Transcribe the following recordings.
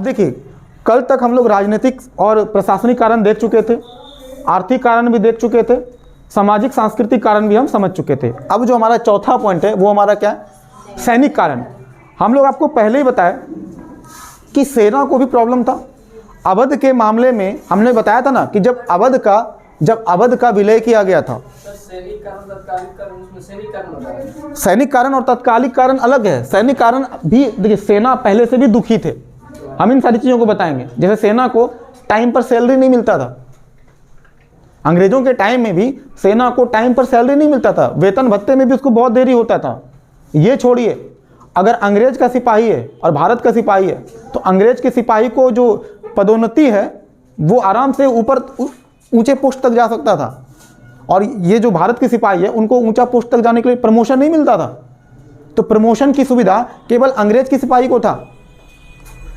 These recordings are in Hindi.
देखिए, कल तक हम लोग राजनीतिक और प्रशासनिक कारण देख चुके थे, आर्थिक कारण भी देख चुके थे, सामाजिक सांस्कृतिक कारण भी हम समझ चुके थे। अब जो हमारा चौथा पॉइंट है वो हमारा क्या है? सैनिक कारण। हम लोग आपको पहले ही बताया कि सेना को भी प्रॉब्लम था। अवध के मामले में हमने बताया था ना कि जब अवध का विलय किया गया था, सैनिक कारण और तत्कालिक कारण अलग है। सैनिक कारण भी देखिए, सेना पहले से भी दुखी थे, हम इन सारी चीज़ों को बताएंगे। जैसे सेना को टाइम पर सैलरी नहीं मिलता था, अंग्रेजों के टाइम में भी सेना को टाइम पर सैलरी नहीं मिलता था, वेतन भत्ते में भी उसको बहुत देरी होता था। ये छोड़िए, अगर अंग्रेज का सिपाही है और भारत का सिपाही है तो अंग्रेज के सिपाही को जो पदोन्नति है वो आराम से ऊपर ऊंचे पोस्ट तक जा सकता था, और ये जो भारत के सिपाही है उनको ऊंचा पोस्ट तक जाने के लिए प्रमोशन नहीं मिलता था। तो प्रमोशन की सुविधा केवल अंग्रेज के सिपाही को था,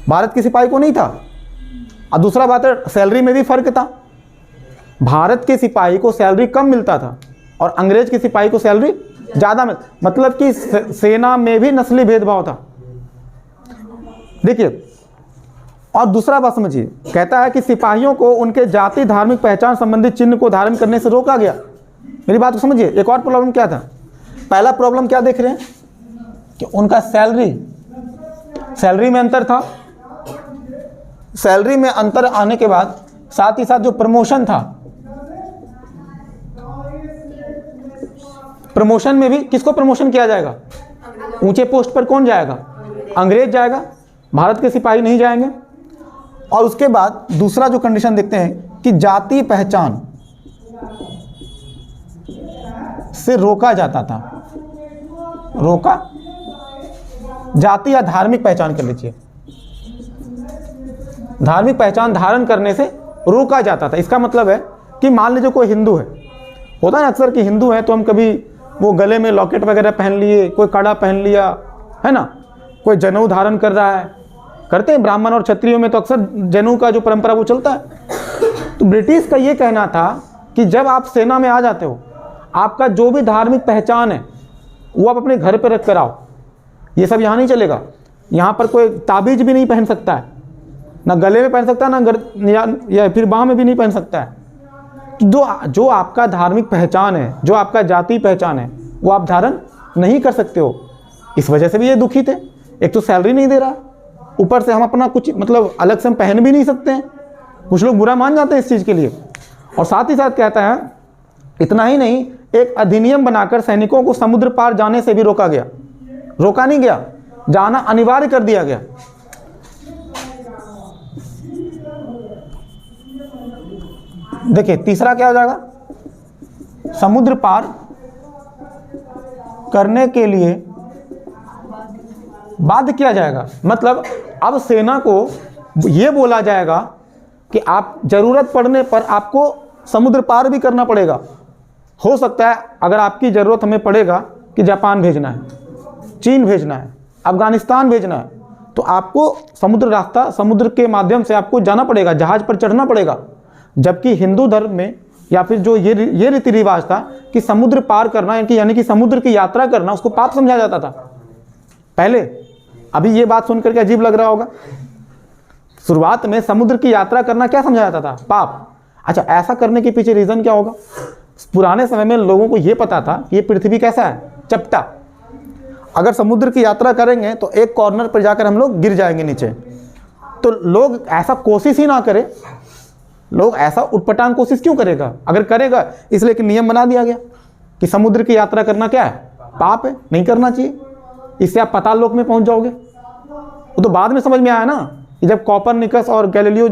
भारत के सिपाही को नहीं था। और दूसरा बात है, सैलरी में भी फर्क था। भारत के सिपाही को सैलरी कम मिलता था और अंग्रेज के सिपाही को सैलरी ज़्यादा मतलब कि सेना में भी नस्ली भेदभाव था। देखिए, और दूसरा बात समझिए, कहता है कि सिपाहियों को उनके जाति धार्मिक पहचान संबंधी चिन्ह को धारण करने से रोका गया। मेरी बात को समझिए, एक और प्रॉब्लम क्या था? पहला प्रॉब्लम क्या देख रहे हैं कि उनका सैलरी में अंतर था। सैलरी में अंतर आने के बाद साथ ही साथ जो प्रमोशन था, प्रमोशन में भी किसको प्रमोशन किया जाएगा? ऊंचे पोस्ट पर कौन जाएगा? अंग्रेज जाएगा, भारत के सिपाही नहीं जाएंगे। और उसके बाद दूसरा जो कंडीशन देखते हैं कि जाति पहचान से रोका जाता था। रोका, जाति या धार्मिक पहचान कर लीजिए, धार्मिक पहचान धारण करने से रोका जाता था। इसका मतलब है कि मान लीजिए कोई हिंदू है, होता है ना अक्सर कि हिंदू है तो हम कभी वो गले में लॉकेट वगैरह पहन लिए, कोई कड़ा पहन लिया, है ना, कोई जनेऊ धारण कर रहा है, करते हैं ब्राह्मण और क्षत्रियों में तो अक्सर जनेऊ का जो परंपरा वो चलता है। तो ब्रिटिश का ये कहना था कि जब आप सेना में आ जाते हो, आपका जो भी धार्मिक पहचान है वो आप अपने घर पर रख कर आओ, ये सब यहाँ नहीं चलेगा। यहाँ पर कोई ताबीज भी नहीं पहन सकता है, ना गले में पहन सकता है, ना या फिर बाह में भी नहीं पहन सकता है। जो आपका धार्मिक पहचान है, जो आपका जाति पहचान है, वो आप धारण नहीं कर सकते हो। इस वजह से भी ये दुखी थे। एक तो सैलरी नहीं दे रहा, ऊपर से हम अपना कुछ मतलब अलग से हम पहन भी नहीं सकते हैं, कुछ लोग बुरा मान जाते हैं इस चीज़ के लिए। और साथ ही साथ कहता है, इतना ही नहीं, एक अधिनियम बनाकर सैनिकों को समुद्र पार जाने से भी रोका गया। रोका नहीं गया, जाना अनिवार्य कर दिया गया। देखिए, तीसरा क्या हो जाएगा? समुद्र पार करने के लिए बाध्य किया जाएगा। मतलब अब सेना को यह बोला जाएगा कि आप जरूरत पड़ने पर आपको समुद्र पार भी करना पड़ेगा। हो सकता है अगर आपकी ज़रूरत हमें पड़ेगा कि जापान भेजना है, चीन भेजना है, अफगानिस्तान भेजना है, तो आपको समुद्र के माध्यम से आपको जाना पड़ेगा, जहाज़ पर चढ़ना पड़ेगा। जबकि हिंदू धर्म में या फिर जो ये रीति रिवाज था कि समुद्र पार करना यानी कि समुद्र की यात्रा करना उसको पाप समझा जाता था पहले। अभी ये बात सुनकर के अजीब लग रहा होगा, शुरुआत में समुद्र की यात्रा करना क्या समझा जाता था? पाप। अच्छा, ऐसा करने के पीछे रीज़न क्या होगा? पुराने समय में लोगों को ये पता था कि ये पृथ्वी कैसा है? चपटा। अगर समुद्र की यात्रा करेंगे तो एक कॉर्नर पर जाकर हम लोग गिर जाएंगे नीचे। तो लोग ऐसा कोशिश ही ना करें, लोग ऐसा उटपटांग कोशिश क्यों करेगा? अगर करेगा इसलिए कि नियम बना दिया गया कि समुद्र की यात्रा करना क्या है? पाप है, नहीं करना चाहिए, इससे आप पाताल लोक में पहुंच जाओगे। वो तो बाद में समझ में आया ना कि जब कोपरनिकस और गैलीलियो,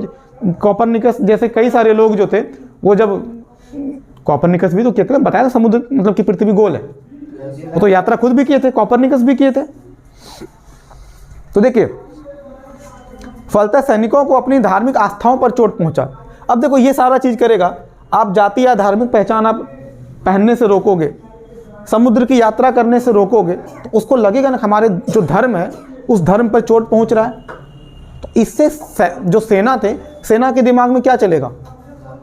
कोपरनिकस जैसे कई सारे लोग जो थे, वो जब कोपरनिकस भी तो क्या बताया था समुद्र मतलब कि पृथ्वी गोल है, वो तो यात्रा खुद भी किए थे, कोपरनिकस भी किए थे। तो देखिए, फलतः सैनिकों को अपनी धार्मिक आस्थाओं पर चोट पहुंचा। अब देखो, ये सारा चीज़ करेगा, आप जाति या धार्मिक पहचान आप पहनने से रोकोगे, समुद्र की यात्रा करने से रोकोगे, तो उसको लगेगा ना हमारे जो धर्म है उस धर्म पर चोट पहुंच रहा है। तो इससे जो सेना के दिमाग में क्या चलेगा?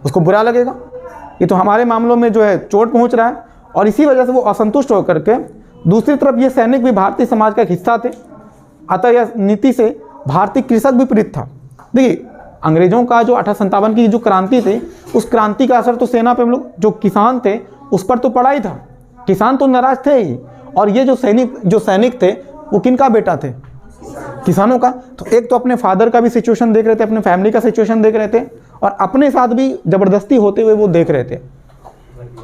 उसको बुरा लगेगा, ये तो हमारे मामलों में जो है चोट पहुंच रहा है। और इसी वजह से वो असंतुष्ट होकर के, दूसरी तरफ ये सैनिक भी भारतीय समाज का एक हिस्सा थे, अतः यह नीति से भारतीय कृषक भी प्रेरित था। देखिए अंग्रेजों का जो 1857 की जो क्रांति थी, उस क्रांति का असर तो सेना पे हम लोग जो किसान थे उस पर तो पड़ा ही था। किसान तो नाराज थे ही, और ये जो सैनिक थे वो किनका बेटा थे? किसानों का। तो एक तो अपने फादर का भी सिचुएशन देख रहे थे, अपने फैमिली का सिचुएशन देख रहे थे, और अपने साथ भी जबरदस्ती होते हुए वो देख रहे थे।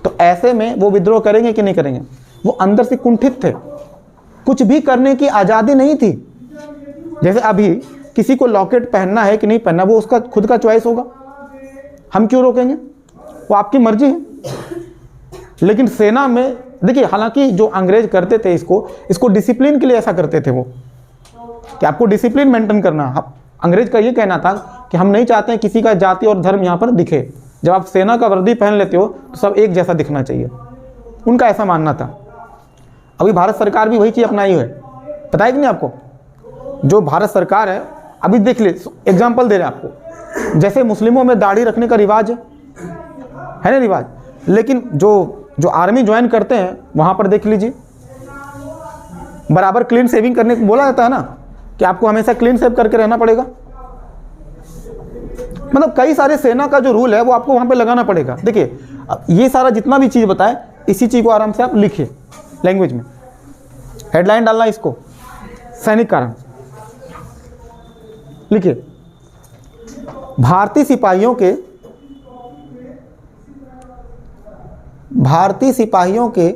तो ऐसे में वो विद्रोह करेंगे कि नहीं करेंगे? वो अंदर से कुंठित थे, कुछ भी करने की आज़ादी नहीं थी। जैसे अभी किसी को लॉकेट पहनना है कि नहीं पहनना, वो उसका खुद का चॉइस होगा, हम क्यों रोकेंगे? वो आपकी मर्जी है। लेकिन सेना में देखिए, हालांकि जो अंग्रेज करते थे इसको डिसिप्लिन के लिए ऐसा करते थे वो, कि आपको डिसिप्लिन मेंटेन करना। अंग्रेज का ये कहना था कि हम नहीं चाहते हैं किसी का जाति और धर्म यहाँ पर दिखे। जब आप सेना का वर्दी पहन लेते हो तो सब एक जैसा दिखना चाहिए, उनका ऐसा मानना था। अभी भारत सरकार भी वही चीज़ अपनाई है, पता है कि नहीं आपको? जो भारत सरकार है, अभी देख ले, एग्जाम्पल दे रहे हैं आपको, जैसे मुस्लिमों में दाढ़ी रखने का रिवाज है ना, रिवाज, लेकिन जो आर्मी ज्वाइन करते हैं वहाँ पर देख लीजिए, बराबर क्लीन शेविंग करने को बोला जाता है ना, कि आपको हमेशा क्लीन शेव करके रहना पड़ेगा। मतलब कई सारे सेना का जो रूल है वो आपको वहाँ पे लगाना पड़ेगा। देखिए ये सारा जितना भी चीज़ बताए, इसी चीज़ को आराम से आप लिखिए लैंग्वेज में, हेडलाइन डालना इसको, सैनिक कारण लिखिए। भारतीय सिपाहियों के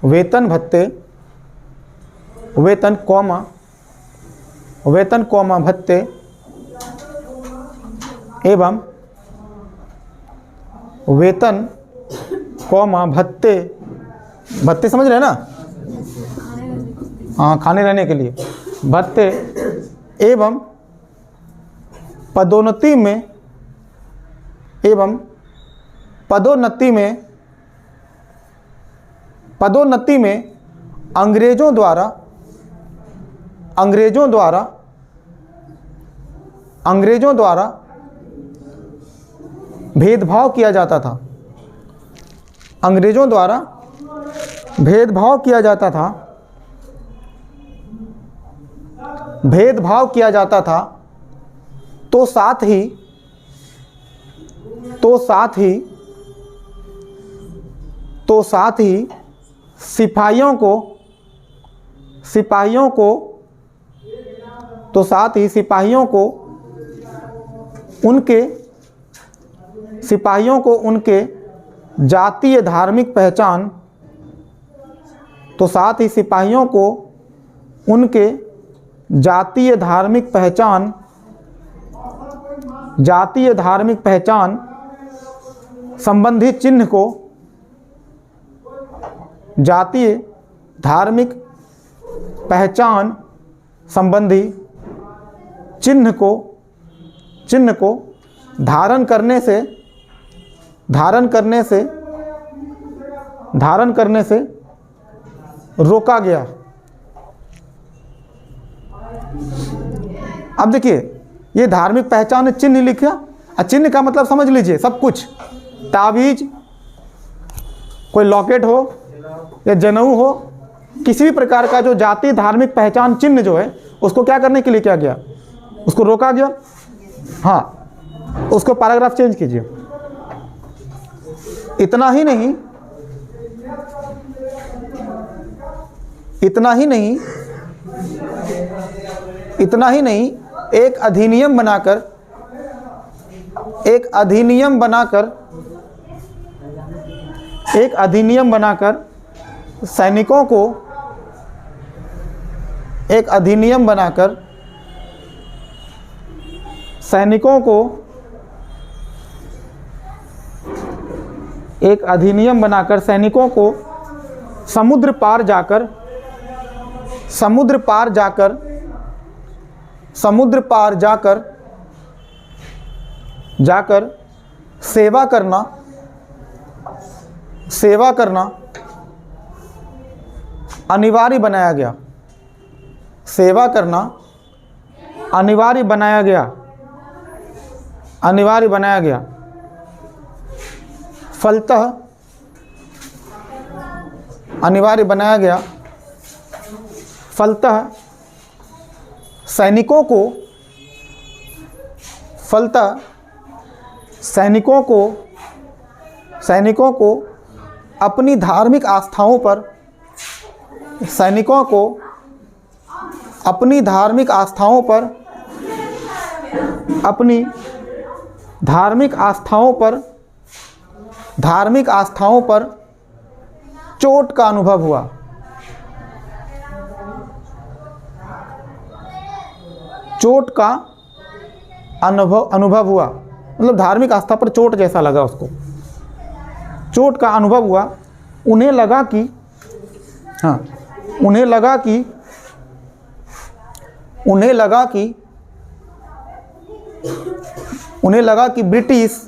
वेतन भत्ते, वेतन कौमा भत्ते एवं वेतन कौमा भत्ते, भत्ते समझ रहे हैं ना? हाँ, खाने रहने के लिए भत्ते एवं पदोन्नति में अंग्रेजों द्वारा भेदभाव किया जाता था। अंग्रेजों द्वारा भेदभाव किया जाता था, तो साथ ही सिपाहियों को उनके जातीय धार्मिक पहचान, जातीय धार्मिक पहचान संबंधी चिन्ह को, जातीय धार्मिक पहचान संबंधी चिन्ह को धारण करने से रोका गया। अब देखिए, ये धार्मिक पहचान चिन्ह लिखा, और चिन्ह का मतलब समझ लीजिए सब कुछ, ताबीज, कोई लॉकेट हो या जनेऊ हो, किसी भी प्रकार का जो जाति धार्मिक पहचान चिन्ह जो है, उसको क्या करने के लिए किया गया? उसको रोका गया। हाँ, उसको पैराग्राफ चेंज कीजिए। इतना ही नहीं, एक अधिनियम बनाकर सैनिकों को समुद्र पार जाकर सेवा करना अनिवार्य बनाया गया। फलतः सैनिकों को अपनी धार्मिक आस्थाओं पर अपनी धार्मिक आस्थाओं पर चोट का अनुभव हुआ। चोट का अनुभव हुआ मतलब धार्मिक आस्था पर चोट जैसा लगा उसको, चोट का अनुभव हुआ। उन्हें लगा कि ब्रिटिश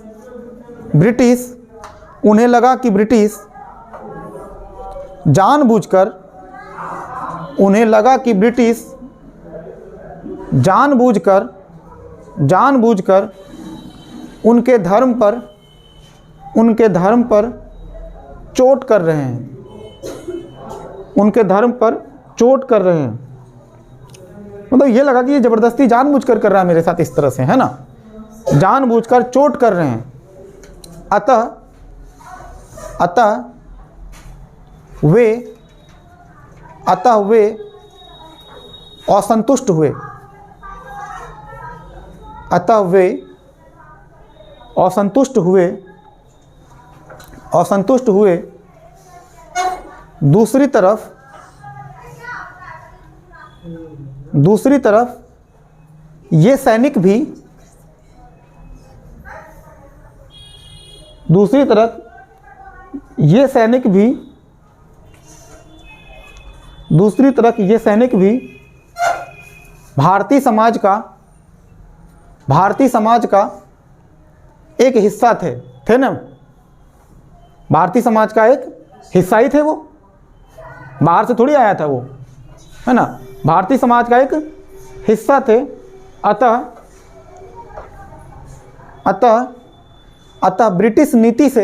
जानबूझकर उनके धर्म पर चोट कर रहे हैं। मतलब ये लगा कि ये ज़बरदस्ती जानबूझकर कर रहा है मेरे साथ इस तरह से, है ना, जानबूझकर चोट कर रहे हैं। अतः वे असंतुष्ट हुए। दूसरी तरफ ये सैनिक भी भारतीय समाज का एक हिस्सा थे ना, भारतीय समाज का एक हिस्सा ही थे वो, बाहर से थोड़ी आया था वो, है ना, भारतीय समाज का एक हिस्सा थे। अतः ब्रिटिश नीति से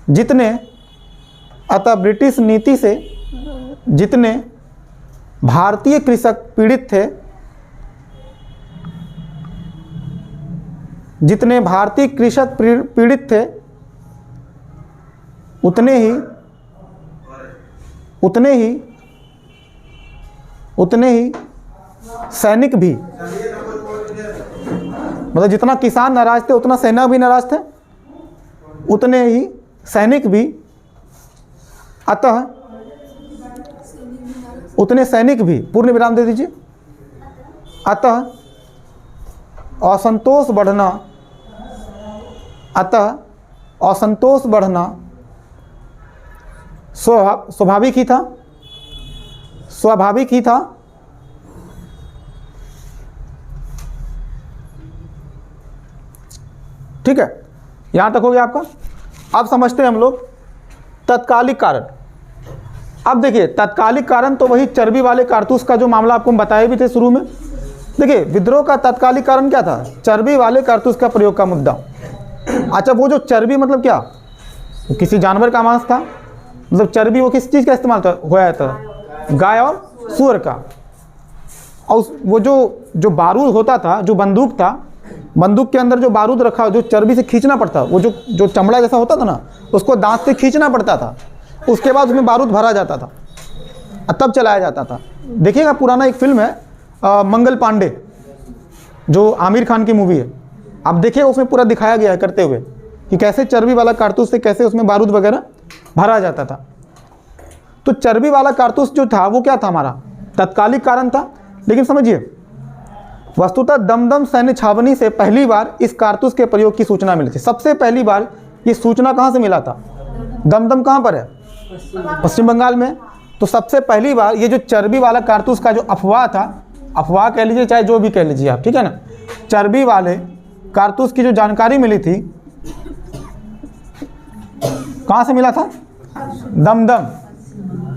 जितने भारतीय कृषक पीड़ित थे, उतने ही सैनिक भी, मतलब जितना किसान नाराज थे उतना सेना भी नाराज थे, उतने ही सैनिक भी, उतने सैनिक भी, पूर्ण विराम दे दीजिए। अतः असंतोष बढ़ना स्वाभाविक ही था। ठीक है, यहां तक हो गया आपका। अब समझते हैं हम लोग तत्कालिक कारण। अब देखिए तत्कालिक कारण तो वही चर्बी वाले कारतूस का जो मामला आपको हम बताए भी थे शुरू में। देखिए विद्रोह का तत्कालिक कारण क्या था? चर्बी वाले कारतूस का प्रयोग का मुद्दा। अच्छा, वो जो चर्बी मतलब क्या? वो किसी जानवर का मांस था, मतलब चर्बी वो किस चीज़ का इस्तेमाल होया था? गाय और सूअर का। और वो जो बारूद होता था, जो बंदूक था, बंदूक के अंदर जो बारूद रखा, जो चर्बी से खींचना पड़ता, वो जो चमड़ा जैसा होता था ना, उसको दांत से खींचना पड़ता था, उसके बाद उसमें बारूद भरा जाता था, तब चलाया जाता था। देखिएगा पुराना एक फिल्म है मंगल पांडे, जो आमिर खान की मूवी है, आप देखिएगा उसमें पूरा दिखाया गया है करते हुए कि कैसे चर्बी वाला कारतूस से कैसे उसमें बारूद वगैरह भरा जाता था। तो चर्बी वाला कारतूस जो था वो क्या था? हमारा तत्कालिक कारण था। लेकिन समझिए, वस्तुतः दमदम सैन्य छावनी से पहली बार इस कारतूस के प्रयोग की सूचना मिली थी। सबसे पहली बार ये सूचना कहाँ से मिला था? दमदम कहाँ पर है? पश्चिम बंगाल में। तो सबसे पहली बार ये जो चर्बी वाला कारतूस का जो अफवाह था, अफवाह कह लीजिए चाहे जो भी कह लीजिए आप, ठीक है ना, चर्बी वाले कारतूस की जो जानकारी मिली थी कहाँ से मिला था? दमदम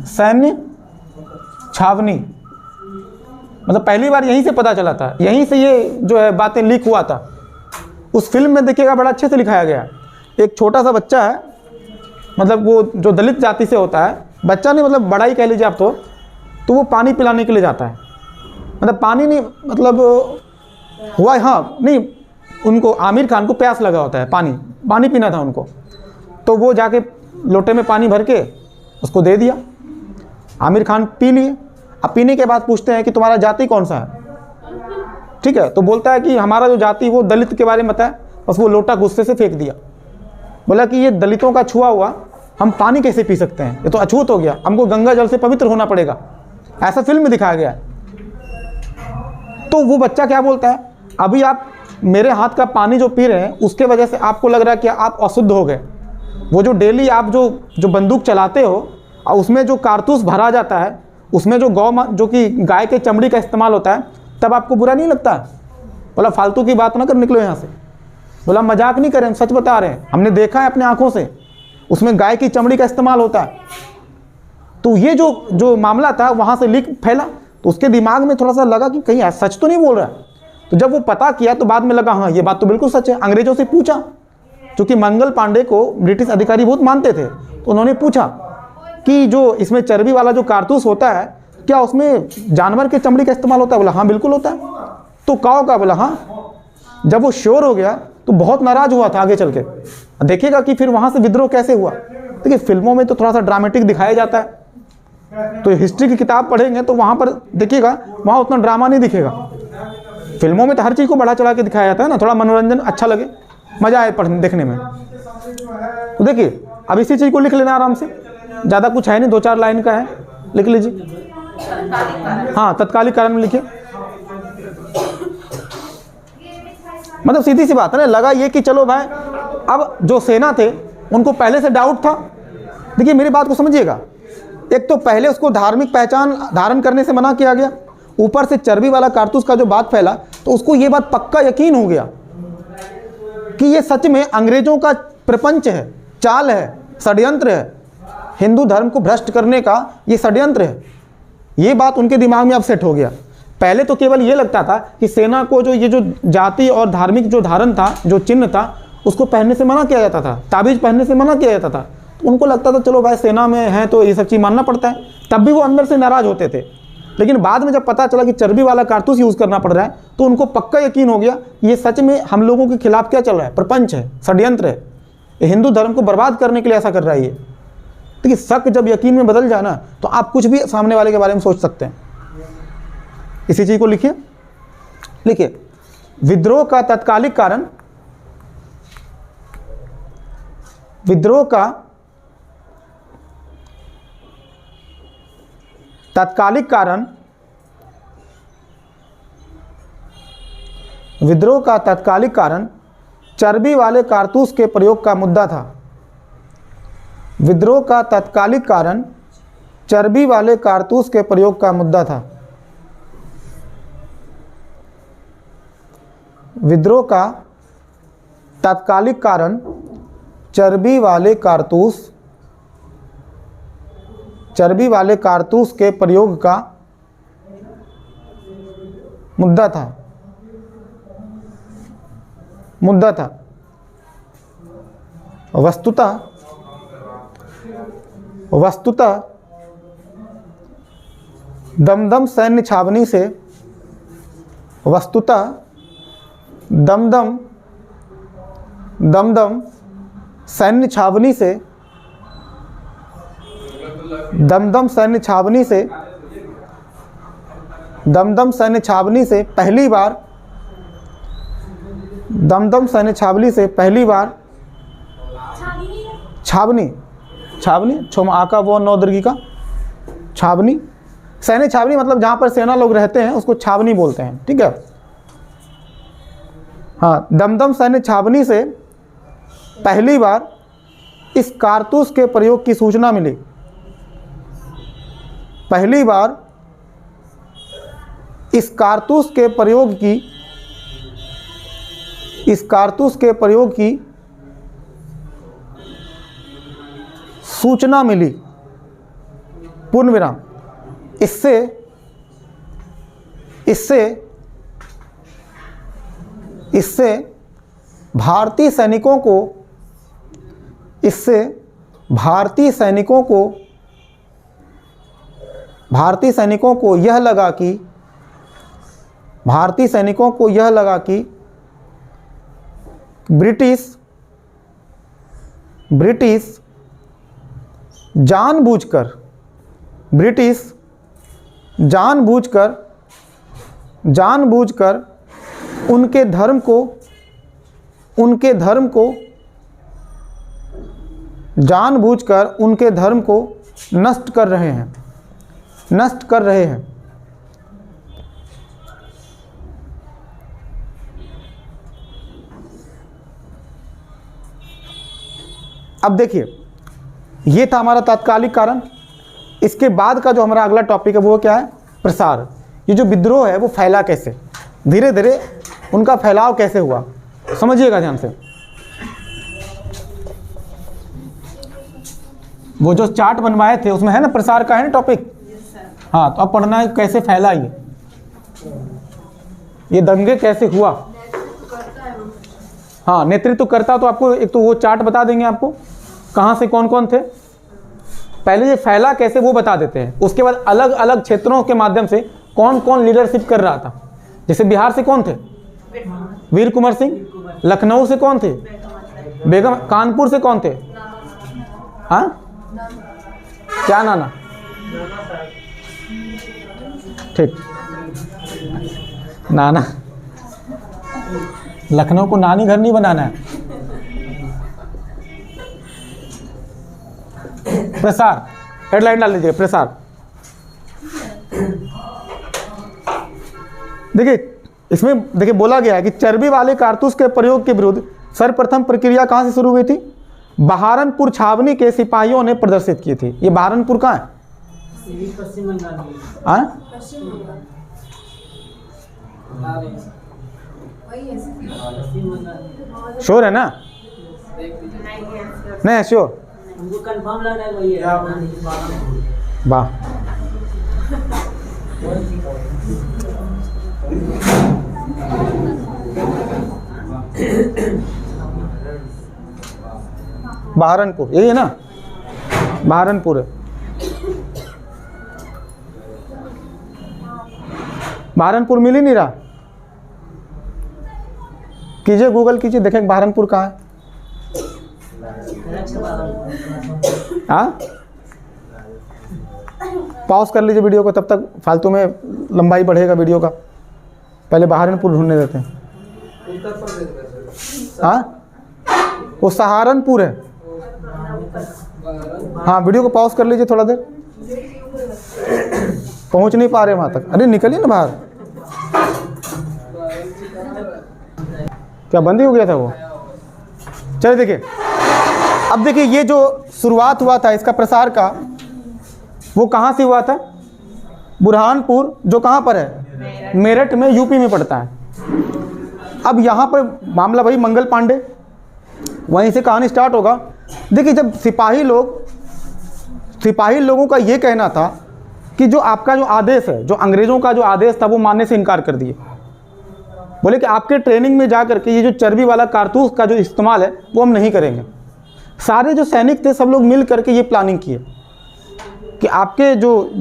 सैन्य छावनी। मतलब पहली बार यहीं से पता चला था, यहीं से ये जो है बातें लीक हुआ था। उस फिल्म में देखिएगा बड़ा अच्छे से लिखाया गया एक छोटा सा बच्चा है, मतलब वो जो दलित जाति से होता है, बच्चा नहीं मतलब बड़ा ही कह लीजिए आप, तो वो पानी पिलाने के लिए जाता है। मतलब पानी नहीं, मतलब हुआ हाँ नहीं, उनको आमिर खान को प्यास लगा होता है, पानी पीना था उनको, तो वो जाके लोटे में पानी भर के उसको दे दिया। आमिर खान पी लिए। अब पीने के बाद पूछते हैं कि तुम्हारा जाति कौन सा है, ठीक है, तो बोलता है कि हमारा जो जाति वो दलित के बारे में बताया। बस वो लोटा गुस्से से फेंक दिया, बोला कि ये दलितों का छुआ हुआ हम पानी कैसे पी सकते हैं, ये तो अछूत हो गया, हमको गंगा जल से पवित्र होना पड़ेगा। ऐसा फिल्म में दिखाया गया है। तो वो बच्चा क्या बोलता है, अभी आप मेरे हाथ का पानी जो पी रहे हैं उसके वजह से आपको लग रहा है कि आप अशुद्ध हो गए। वो जो डेली आप जो बंदूक चलाते हो और उसमें जो कारतूस भरा जाता है, उसमें जो कि गाय के चमड़ी का इस्तेमाल होता है, तब आपको बुरा नहीं लगता है? बोला फालतू की बात ना कर, निकलो यहाँ से। बोला मजाक नहीं करें, हम सच बता रहे हैं, हमने देखा है अपने आंखों से, उसमें गाय की चमड़ी का इस्तेमाल होता है। तो ये जो मामला था वहाँ से लीक फैला, तो उसके दिमाग में थोड़ा सा लगा कि कहीं सच तो नहीं बोल रहा है। तो जब वो पता किया तो बाद में लगा हाँ ये बात तो बिल्कुल सच है। अंग्रेजों से पूछा, क्योंकि मंगल पांडे को ब्रिटिश अधिकारी बहुत मानते थे, तो उन्होंने पूछा कि जो इसमें चर्बी वाला जो कारतूस होता है, क्या उसमें जानवर के चमड़ी का इस्तेमाल होता है? बोला हाँ बिल्कुल होता है। तो काओ का? बोला हाँ। जब वो श्योर हो गया तो बहुत नाराज हुआ था। आगे चल के देखिएगा कि फिर वहाँ से विद्रोह कैसे हुआ। देखिए फिल्मों में तो थोड़ा सा ड्रामेटिक दिखाया जाता है, तो हिस्ट्री की किताब पढ़ेंगे तो वहाँ पर देखिएगा वहाँ उतना ड्रामा नहीं दिखेगा। फिल्मों में तो हर चीज़ को बढ़ा चढ़ा के दिखाया जाता है ना, थोड़ा मनोरंजन अच्छा लगे, मज़ा आए पढ़ने देखने में। तो देखिए अब इसी चीज़ को लिख लेना आराम से, ज़्यादा कुछ है नहीं, 2-4 लाइन का है, लिख लीजिए। हाँ तत्कालिक कारण में लिखिए। मतलब सीधी सी बात है ना, लगा ये कि चलो भाई, अब जो सेना थे उनको पहले से डाउट था। देखिए मेरी बात को समझिएगा, एक तो पहले उसको धार्मिक पहचान धारण करने से मना किया गया, ऊपर से चर्बी वाला कारतूस का जो बात फैला तो उसको ये बात पक्का यकीन हो गया कि ये सच में अंग्रेजों का प्रपंच है, चाल है, षड्यंत्र है, हिंदू धर्म को भ्रष्ट करने का ये षड्यंत्र है। ये बात उनके दिमाग में अब सेट हो गया। पहले तो केवल ये लगता था कि सेना को ये जो जाति और धार्मिक जो धारण था, जो चिन्ह था, उसको पहनने से मना किया जाता था, ताबीज पहनने से मना किया जाता था। तो उनको लगता था चलो भाई सेना में है तो ये सब चीज़ मानना पड़ता है, तब भी वो अंदर से नाराज होते थे। लेकिन बाद में जब पता चला कि चर्बी वाला कारतूस यूज़ करना पड़ रहा है तो उनको पक्का यकीन हो गया ये सच में हम लोगों के खिलाफ क्या चल रहा है, प्रपंच है, षड्यंत्र है, ये हिंदू धर्म को बर्बाद करने के लिए ऐसा कर रहा है ये। देखिए शक जब यकीन में बदल जाए ना तो आप कुछ भी सामने वाले के बारे में सोच सकते हैं। इसी चीज़ को लिखिए, लिखिए विद्रोह का तत्कालिक कारण, विद्रोह का तत्कालिक कारण, विद्रोह का तत्कालिक कारण चर्बी वाले कारतूस के प्रयोग का मुद्दा था। विद्रोह का तत्कालिक कारण चर्बी वाले कारतूस के प्रयोग का मुद्दा था। विद्रोह का तात्कालिक कारण चर्बी वाले कारतूस के प्रयोग का मुद्दा था। वस्तुतः दमदम सैन्य छावनी से, दमदम सैन्य छावनी से पहली बार छावनी छोम आका वो 9 दीर्घी का छावनी, सैन्य छावनी मतलब जहाँ पर सेना लोग रहते हैं उसको छावनी बोलते हैं, ठीक है। हाँ, दमदम सैन्य छावनी से पहली बार इस कारतूस के प्रयोग की सूचना मिली। पहली बार इस कारतूस के प्रयोग की सूचना मिली, पूर्ण विराम। इससे भारतीय सैनिकों को इससे भारतीय सैनिकों को यह लगा कि ब्रिटिश जानबूझकर उनके धर्म को नष्ट कर रहे हैं। अब देखिए, ये था हमारा तात्कालिक कारण। इसके बाद का जो हमारा अगला टॉपिक है वो क्या है? प्रसार। ये जो विद्रोह है वो फैला कैसे, धीरे धीरे उनका फैलाव कैसे हुआ, समझिएगा ध्यान से। वो जो चार्ट बनवाए थे उसमें है ना प्रसार का, है ना टॉपिक। हाँ, तो अब पढ़ना है कैसे फैला ये दंगे कैसे हुआ। हाँ, नेतृत्व करता तो आपको एक तो वो चार्ट बता देंगे, आपको कहाँ से कौन कौन थे। पहले ये फैला कैसे वो बता देते हैं, उसके बाद अलग अलग क्षेत्रों के माध्यम से कौन कौन लीडरशिप कर रहा था। जैसे बिहार से कौन थे? वीर कुंवर सिंह। लखनऊ से कौन थे? बेगम। कानपुर से कौन थे? हाँ, क्या नाना? ठीक, नाना। लखनऊ को नानी घर नहीं बनाना है। प्रसार, हेडलाइन डाल लीजिए, प्रसार। देखिए, इसमें देखिए बोला गया है कि चर्बी वाले कारतूस के प्रयोग के विरुद्ध सर्वप्रथम प्रक्रिया कहां से शुरू हुई थी? बहारनपुर छावनी के सिपाहियों ने प्रदर्शित की थी। ये बहारनपुर कहाँ है? पश्चिम बंगाल। श्योर है ना? नहीं श्योर, कंफर्म लग रहा है। वाह, बहारनपुर यही है ना? बहारनपुर है। बहारनपुर मिल ही नहीं रहा। कीजिए, गूगल कीजिए, देखें बहारनपुर कहाँ है। हाँ, पॉज कर लीजिए वीडियो को, तब तक फालतू में लंबाई बढ़ेगा वीडियो का। पहले बहारनपुर ढूंढने देते हैं। हाँ, वो सहारनपुर है। हाँ, वीडियो को पॉज कर लीजिए थोड़ा देर, पहुंच नहीं पा रहे वहां तक। अरे निकलिए ना बाहर। क्या बंद ही हो गया था वो? चलिए देखिए, अब देखिए ये जो शुरुआत हुआ था इसका प्रसार का, वो कहाँ से हुआ था? बुरहानपुर, जो कहाँ पर है? मेरठ में, यूपी में पड़ता है। अब यहाँ पर मामला भाई मंगल पांडे, वहीं से कहानी स्टार्ट होगा। देखिए, जब सिपाही लोगों का ये कहना था कि जो आपका जो आदेश है, जो अंग्रेज़ों का जो आदेश था, वो मानने से इनकार कर दिए। बोले कि आपके ट्रेनिंग में जा करके ये जो चर्बी वाला कारतूस का जो इस्तेमाल है वो हम नहीं करेंगे। सारे जो सैनिक थे सब लोग मिल करके ये प्लानिंग किए कि आपके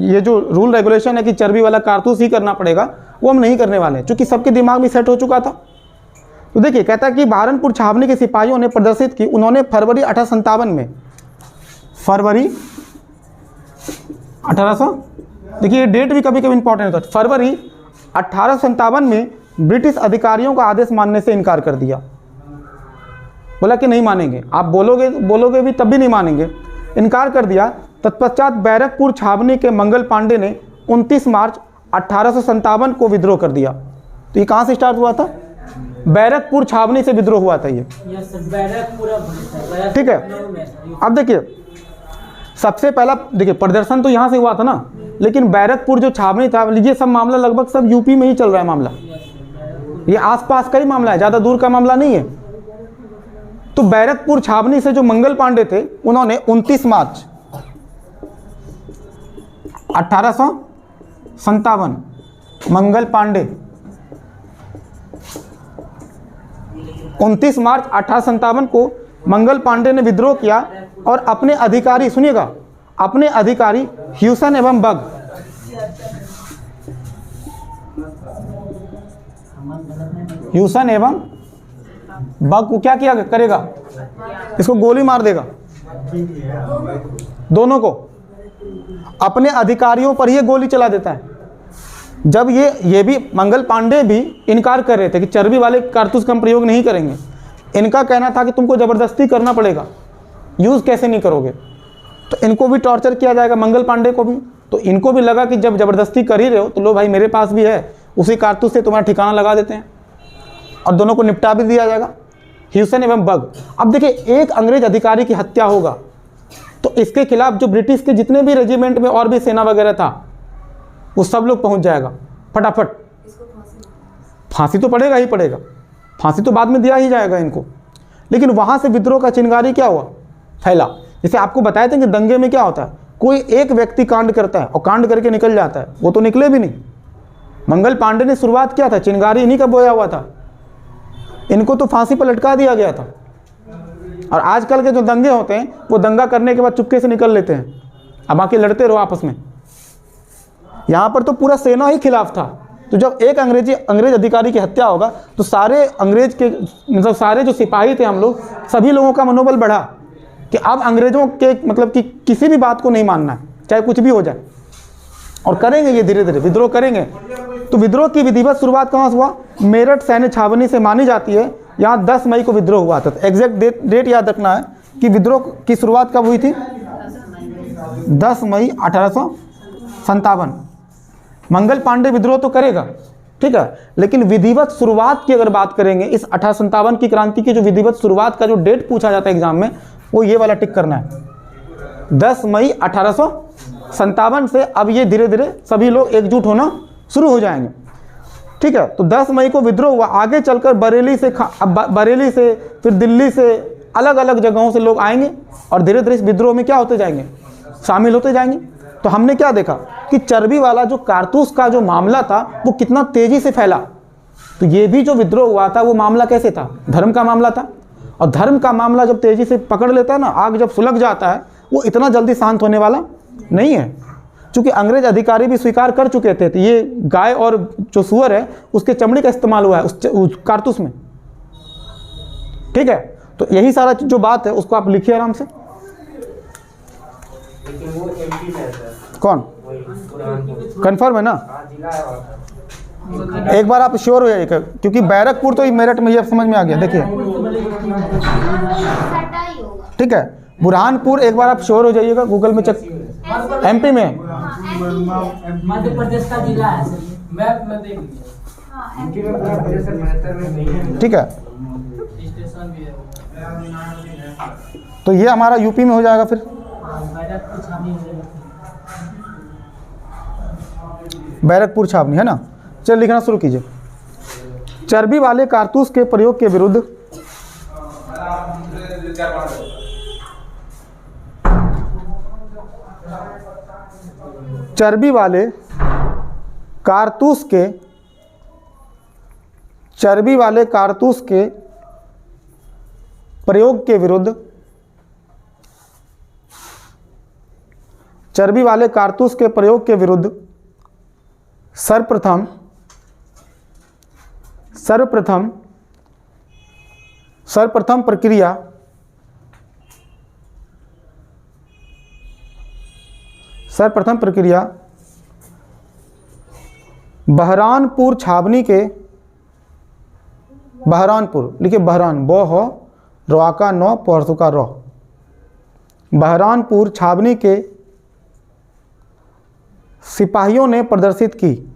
ये जो रूल रेगुलेशन है कि चर्बी वाला कारतूस ही करना पड़ेगा, वो हम नहीं करने वाले हैं, क्योंकि सबके दिमाग में सेट हो चुका था। तो देखिए, कहता है कि बहारनपुर छावनी के सिपाहियों ने प्रदर्शित की। उन्होंने फरवरी 1857 में, फरवरी 1800, देखिए ये डेट भी कभी कभी इंपॉर्टेंट होता है। फरवरी 1857 में ब्रिटिश अधिकारियों का आदेश मानने से इनकार कर दिया। बोला कि नहीं मानेंगे, आप बोलोगे भी तब भी नहीं मानेंगे, इनकार कर दिया। तत्पश्चात बैरकपुर छावनी के मंगल पांडे ने 29 मार्च 1857 को विद्रोह कर दिया। तो ये कहाँ से स्टार्ट हुआ था? बैरकपुर छावनी से विद्रोह हुआ था ये। ठीक है, अब देखिए सबसे पहला देखिए प्रदर्शन तो यहाँ से हुआ था ना, लेकिन बैरकपुर जो छावनी था, ये सब मामला लगभग सब यूपी में ही चल रहा है मामला। ये आसपास का ही मामला है, ज़्यादा दूर का मामला नहीं है। तो बैरकपुर छावनी से जो मंगल पांडे थे, उन्होंने 29 मार्च 1857 मंगल पांडे 29 मार्च 1857 को मंगल पांडे ने विद्रोह किया और अपने अधिकारी, सुनिएगा, अपने अधिकारी ह्यूसन एवं बग, ह्यूसन एवं बग को क्या किया करेगा, इसको गोली मार देगा, दोनों को, अपने अधिकारियों पर ये गोली चला देता है। जब ये भी मंगल पांडे भी इनकार कर रहे थे कि चर्बी वाले कारतूस का हम प्रयोग नहीं करेंगे। इनका कहना था कि तुमको ज़बरदस्ती करना पड़ेगा, यूज़ कैसे नहीं करोगे, तो इनको भी टॉर्चर किया जाएगा, मंगल पांडे को भी। तो इनको भी लगा कि जब ज़बरदस्ती कर ही रहे हो तो लो भाई मेरे पास भी है, उसी कारतूस से तुम्हारा ठिकाना लगा देते हैं और दोनों को निपटा भी दिया जाएगा, ह्यूसन एवं बग। अब देखिए, एक अंग्रेज अधिकारी की हत्या होगा तो इसके खिलाफ जो ब्रिटिश के जितने भी रेजिमेंट में और भी सेना वगैरह था वो सब लोग पहुंच जाएगा फटाफट। फांसी तो पड़ेगा ही पड़ेगा, फांसी तो बाद में दिया ही जाएगा इनको। लेकिन वहाँ से विद्रोह का चिंगारी क्या हुआ, फैला। जैसे आपको बताया था कि दंगे में क्या होता है, कोई एक व्यक्ति कांड करता है और कांड करके निकल जाता है, वो तो निकले भी नहीं। मंगल पांडे ने शुरुआत किया था, चिंगारी इन्हीं का बोया हुआ था, इनको तो फांसी पर लटका दिया गया था। और आजकल के जो दंगे होते हैं वो दंगा करने के बाद चुपके से निकल लेते हैं, अब बाकी लड़ते रहो आपस में। यहाँ पर तो पूरा सेना ही खिलाफ था। तो जब एक अंग्रेज अधिकारी की हत्या होगा तो सारे अंग्रेज के मतलब सारे जो सिपाही थे हम लोग, सभी लोगों का मनोबल बढ़ा कि अब अंग्रेजों के मतलब कि किसी भी बात को नहीं मानना है, चाहे कुछ भी हो जाए, और करेंगे ये धीरे धीरे विद्रोह करेंगे। तो विद्रोह की विधिवत शुरुआत कहाँ से हुआ, मेरठ सैन्य छावनी से मानी जाती है। यहाँ 10 मई को विद्रोह हुआ था। एग्जैक्ट डेट याद रखना है कि विद्रोह की शुरुआत कब हुई थी, 10 मई 1857। मंगल पांडे विद्रोह तो करेगा, ठीक है, लेकिन विधिवत शुरुआत की अगर बात करेंगे, इस 1857 की क्रांति की जो विधिवत शुरुआत का जो डेट पूछा जाता है एग्जाम में, वो ये वाला टिक करना है, 10 मई 1857 से अब ये धीरे धीरे सभी लोग एकजुट होना शुरू हो जाएंगे, ठीक है। तो 10 मई को विद्रोह हुआ। आगे चलकर बरेली से फिर दिल्ली से अलग अलग जगहों से लोग आएंगे और धीरे धीरे इस विद्रोह में क्या होते जाएंगे, शामिल होते जाएंगे। तो हमने क्या देखा कि चर्बी वाला जो कारतूस का जो मामला था वो कितना तेजी से फैला। तो ये भी जो विद्रोह हुआ था वो मामला कैसे था, धर्म का मामला था। और धर्म का मामला जब तेजी से पकड़ लेता है ना, आग जब सुलग जाता है, वो इतना जल्दी शांत होने वाला नहीं है। क्योंकि अंग्रेज अधिकारी भी स्वीकार कर चुके थे, तो ये गाय और जो सुअर है उसके चमड़ी का इस्तेमाल हुआ है उस कारतूस में, ठीक है। तो यही सारा जो बात है उसको आप लिखिए आराम से। कौन कंफर्म है ना, एक बार आप श्योर हो जाइएगा, क्योंकि बैरकपुर तो मेरठ में, ये समझ में आ गया। देखिए ठीक है, बुरहानपुर एक बार आप श्योर हो जाइएगा, गूगल में चेक। एमपी में, मध्य प्रदेश का जिला है, मैप में देख लीजिए, ठीक है। तो ये हमारा यूपी में हो जाएगा। फिर बैरकपुर छावनी है ना। चल लिखना शुरू कीजिए। चर्बी वाले कारतूस के प्रयोग के विरुद्ध चर्बी वाले कारतूस के प्रयोग के विरुद्ध चर्बी वाले कारतूस के प्रयोग के विरुद्ध सर्वप्रथम प्रक्रिया बहरानपुर छावनी के, बहरानपुर लिखिए, बहरान बो हो रोआका नौ परसुका रो, बहरानपुर छावनी के सिपाहियों ने प्रदर्शित की।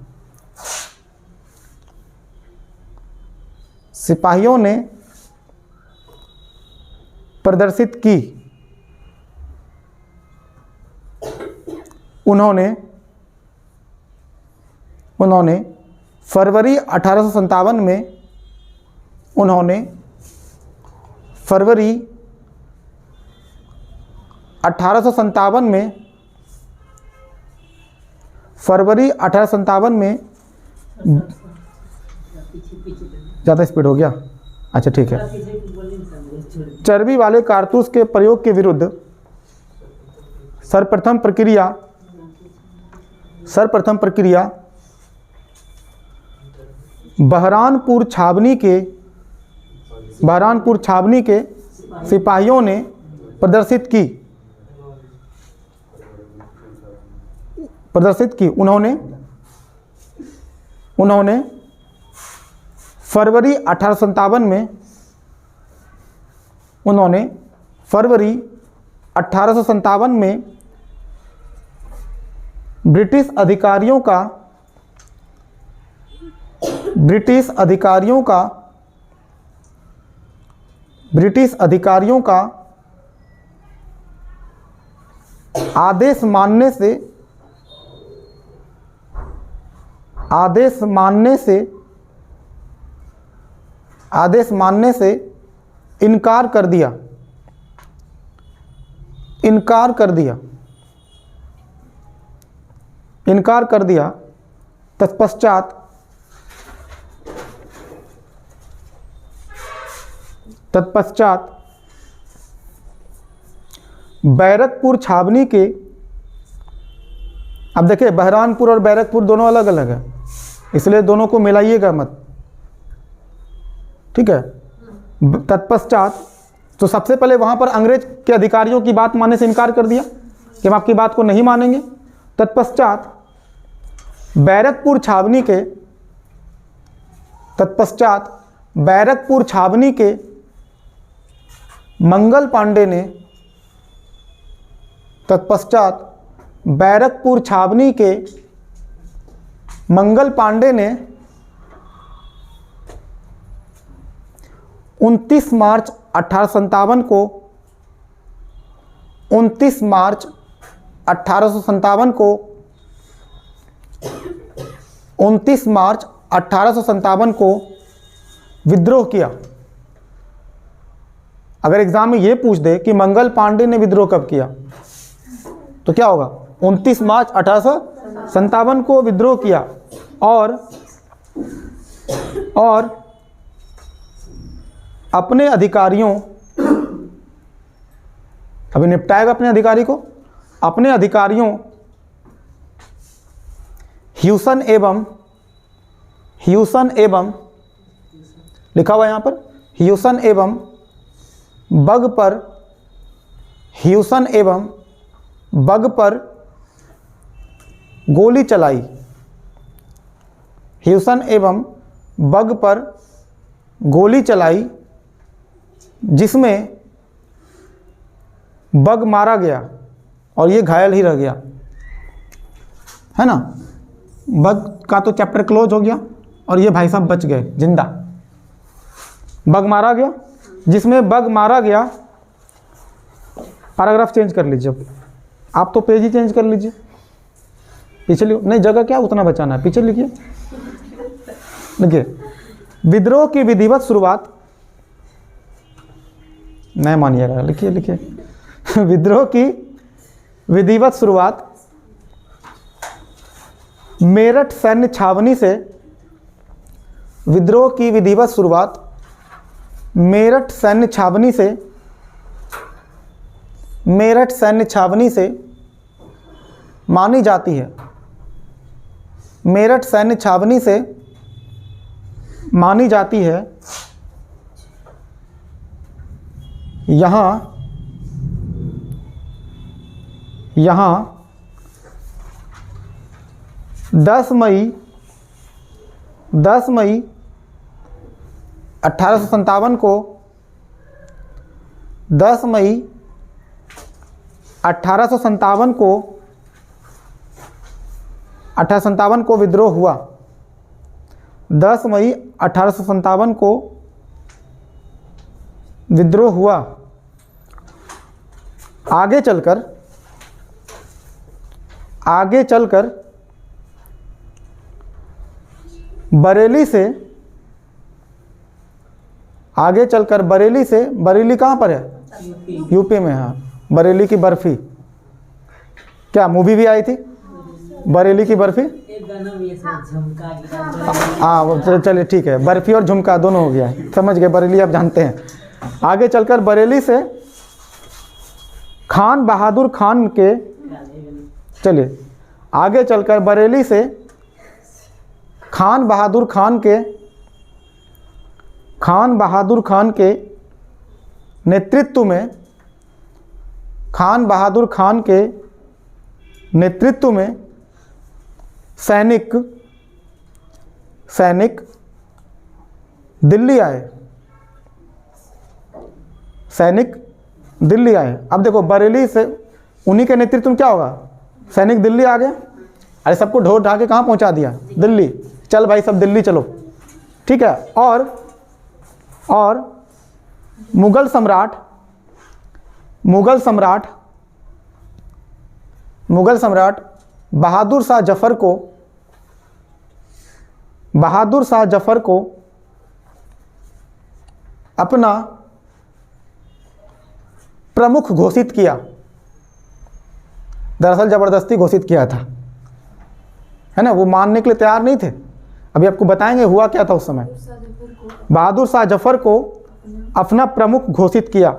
सिपाहियों ने प्रदर्शित की। उन्होंने फरवरी 1857 में फरवरी 1857 में ज़्यादा स्पीड हो गया, अच्छा ठीक है, चर्बी वाले कारतूस के प्रयोग के विरुद्ध सर्वप्रथम प्रक्रिया बहरानपुर छावनी के सिपाहियों ने प्रदर्शित की। उन्होंने फरवरी 1857 में ब्रिटिश अधिकारियों का आदेश मानने से इनकार कर दिया। तत्पश्चात बैरकपुर छावनी के, अब देखिए बहरानपुर और बैरकपुर दोनों अलग अलग है, इसलिए दोनों को मिलाइएगा मत, ठीक है। तत्पश्चात तो सबसे पहले वहाँ पर अंग्रेज के अधिकारियों की बात मानने से इनकार कर दिया कि हम आपकी बात को नहीं मानेंगे। तत्पश्चात बैरकपुर छावनी के मंगल पांडे ने 29 मार्च 1857 को विद्रोह किया। अगर एग्जाम में ये पूछ दे कि मंगल पांडे ने विद्रोह कब किया तो क्या होगा? 29 मार्च 1857 को विद्रोह किया और अपने अधिकारियों, अभी निपटाएगा अपने अधिकारी को, अपने अधिकारियों ह्यूसन लिखा हुआ यहाँ पर ह्यूसन एवं बग पर गोली चलाई। ह्यूसन एवं बग पर गोली चलाई जिसमें बग मारा गया और ये घायल ही रह गया, है ना। बग का तो चैप्टर क्लोज हो गया और ये भाई साहब बच गए जिंदा। बग मारा गया, जिसमें बग मारा गया, पैराग्राफ चेंज कर लीजिए। आप तो पेज ही चेंज कर लीजिए, पीछे लिखो, नहीं जगह क्या उतना बचाना है, पीछे लिखिए। देखिए विद्रोह की विधिवत शुरुआत, नहीं मानिएगा, लिखिए विद्रोह की विधिवत शुरुआत मेरठ सैन्य छावनी से, विद्रोह की विधिवत शुरुआत मेरठ सैन्य छावनी से मानी जाती है। मेरठ सैन्य छावनी से मानी जाती है। यहाँ 10 मई 1857 को 10 मई 1857 को विद्रोह हुआ। 10 मई 1857 को विद्रोह हुआ। आगे चलकर बरेली से, बरेली कहाँ पर है? यूपी में। हाँ, बरेली की बर्फी, क्या मूवी भी आई थी बरेली की बर्फी? हाँ चलिए ठीक है, बर्फी और झुमका दोनों हो गया है, समझ गए, बरेली आप जानते हैं। आगे चलकर बरेली से खान बहादुर खान के, चलिए आगे चलकर बरेली से खान बहादुर खान के नेतृत्व में, खान बहादुर खान के नेतृत्व में सैनिक दिल्ली आए, सैनिक दिल्ली आए। अब देखो बरेली से उन्हीं के नेतृत्व में क्या होगा, सैनिक दिल्ली आ गए। अरे सबको ढोर ढा के कहाँ पहुँचा दिया, दिल्ली। चल भाई सब दिल्ली चलो, ठीक है। और मुगल सम्राट बहादुर शाह जफर को अपना प्रमुख घोषित किया। दरअसल जबरदस्ती घोषित किया था, है ना, वो मानने के लिए तैयार नहीं थे। अभी आपको बताएंगे हुआ क्या था उस समय। बहादुर शाह जफर को अपना प्रमुख घोषित किया।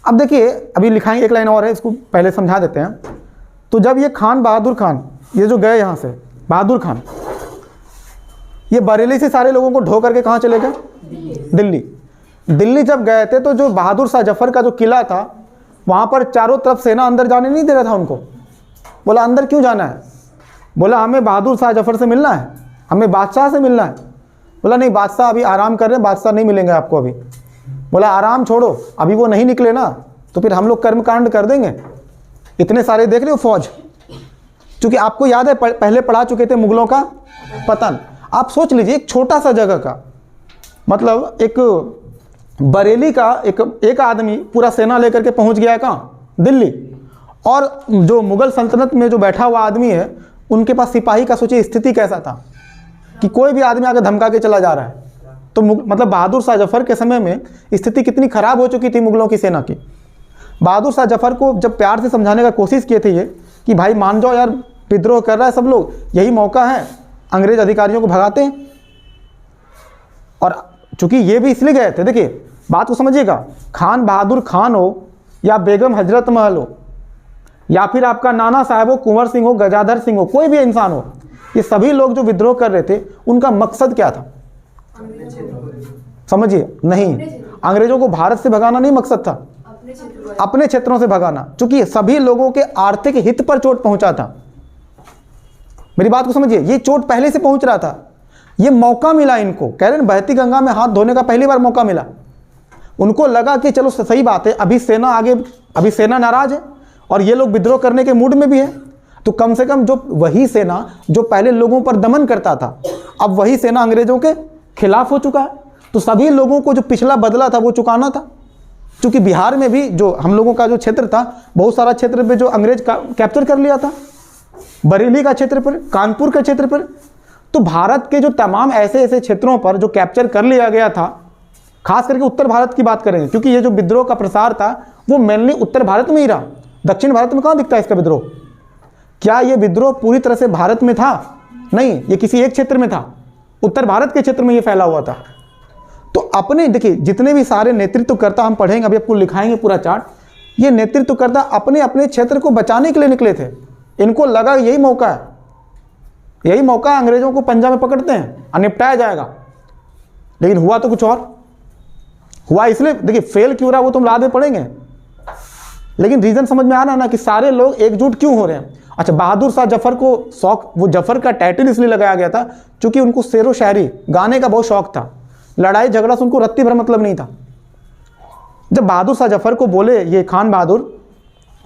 अब देखिए, अभी लिखाएंगे, एक लाइन और है, इसको पहले समझा देते हैं। तो जब ये खान बहादुर खान, ये जो गए यहाँ से बहादुर खान, ये बरेली से सारे लोगों को ढो करके कहाँ चले गए, दिल्ली जब गए थे तो जो बहादुर शाह जफर का जो किला था वहाँ पर चारों तरफ सेना अंदर जाने नहीं दे रहा था उनको। बोला अंदर क्यों जाना है, बोला हमें बहादुर शाह जफर से मिलना है, हमें बादशाह से मिलना है। बोला नहीं, बादशाह अभी आराम कर रहे हैं, बादशाह नहीं मिलेंगे आपको अभी। बोला आराम छोड़ो, अभी वो नहीं निकले ना तो फिर हम लोग कर्मकांड कर देंगे। इतने सारे देख रहे हो फौज, क्योंकि आपको याद है पहले पढ़ा चुके थे मुगलों का पतन। आप सोच लीजिए एक छोटा सा जगह का, मतलब एक बरेली का एक आदमी पूरा सेना लेकर के पहुंच गया है कहाँ, दिल्ली। और जो मुगल सल्तनत में जो बैठा हुआ आदमी है उनके पास सिपाही का सोचिए स्थिति कैसा था कि कोई भी आदमी आकर धमका के चला जा रहा है। तो मतलब बहादुर शाह जफर के समय में स्थिति कितनी खराब हो चुकी थी मुगलों की सेना की। बहादुर शाह जफर को जब प्यार से समझाने का कोशिश किए थे ये कि भाई मान जाओ यार, विद्रोह कर रहा है सब लोग, यही मौका है, अंग्रेज अधिकारियों को भगाते हैं। और चूंकि ये भी इसलिए गए थे, देखिए बात को समझिएगा, खान बहादुर खान हो या बेगम हजरत महल हो या फिर आपका नाना साहब हो, कुंवर सिंह हो, गजाधर सिंह हो, कोई भी इंसान हो, ये सभी लोग जो विद्रोह कर रहे थे उनका मकसद क्या था, समझिए। नहीं, अंग्रेजों को भारत से भगाना नहीं मकसद था, अपने क्षेत्रों से भगाना, क्योंकि सभी लोगों के आर्थिक हित पर चोट पहुंचा था। मेरी बात को समझिए, ये चोट पहले से पहुंच रहा था, ये मौका मिला इनको, कह रहे हैं बहती गंगा में हाथ धोने का पहली बार मौका मिला। उनको लगा कि चलो सही बात है, अभी सेना आगे, अभी सेना नाराज है और ये लोग विद्रोह करने के मूड में भी है, तो कम से कम जो वही सेना जो पहले लोगों पर दमन करता था, अब वही सेना अंग्रेजों के खिलाफ हो चुका है। तो सभी लोगों को जो पिछला बदला था वो चुकाना था। क्योंकि बिहार में भी जो हम लोगों का जो क्षेत्र था, बहुत सारा क्षेत्र पे जो अंग्रेज कैप्चर कर लिया था, बरेली का क्षेत्र पर, कानपुर के क्षेत्र पर। तो भारत के जो तमाम ऐसे ऐसे क्षेत्रों पर जो कैप्चर कर लिया गया था, खास करके उत्तर भारत की बात करेंगे, क्योंकि ये जो विद्रोह का प्रसार था वो मेनली उत्तर भारत में ही रहा। दक्षिण भारत में कहाँ दिखता है इसका विद्रोह? क्या ये विद्रोह पूरी तरह से भारत में था? नहीं, ये किसी एक क्षेत्र में था, उत्तर भारत के क्षेत्र में ये फैला हुआ था। तो अपने देखिए जितने भी सारे नेतृत्वकर्ता हम पढ़ेंगे, अभी आपको लिखाएंगे पूरा चार्ट, ये नेतृत्वकर्ता अपने अपने क्षेत्र को बचाने के लिए निकले थे। इनको लगा यही मौका है, यही मौका अंग्रेजों को पंजा में पकड़ते हैं और निपटाया जाएगा। लेकिन हुआ तो कुछ और हुआ, इसलिए देखिए फेल क्यों रहा वो तुम बाद में पढ़ेंगे, लेकिन रीजन समझ में आ रहा है ना कि सारे लोग एकजुट क्यों हो रहे हैं। अच्छा, बहादुर शाह जफर को शौक, वो जफर का टाइटल इसलिए लगाया गया था क्योंकि उनको शेरो शायरी गाने का बहुत शौक था, लड़ाई झगड़ा से उनको रत्ती भर मतलब नहीं था। जब बहादुर शाह जफर को बोले ये खान बहादुर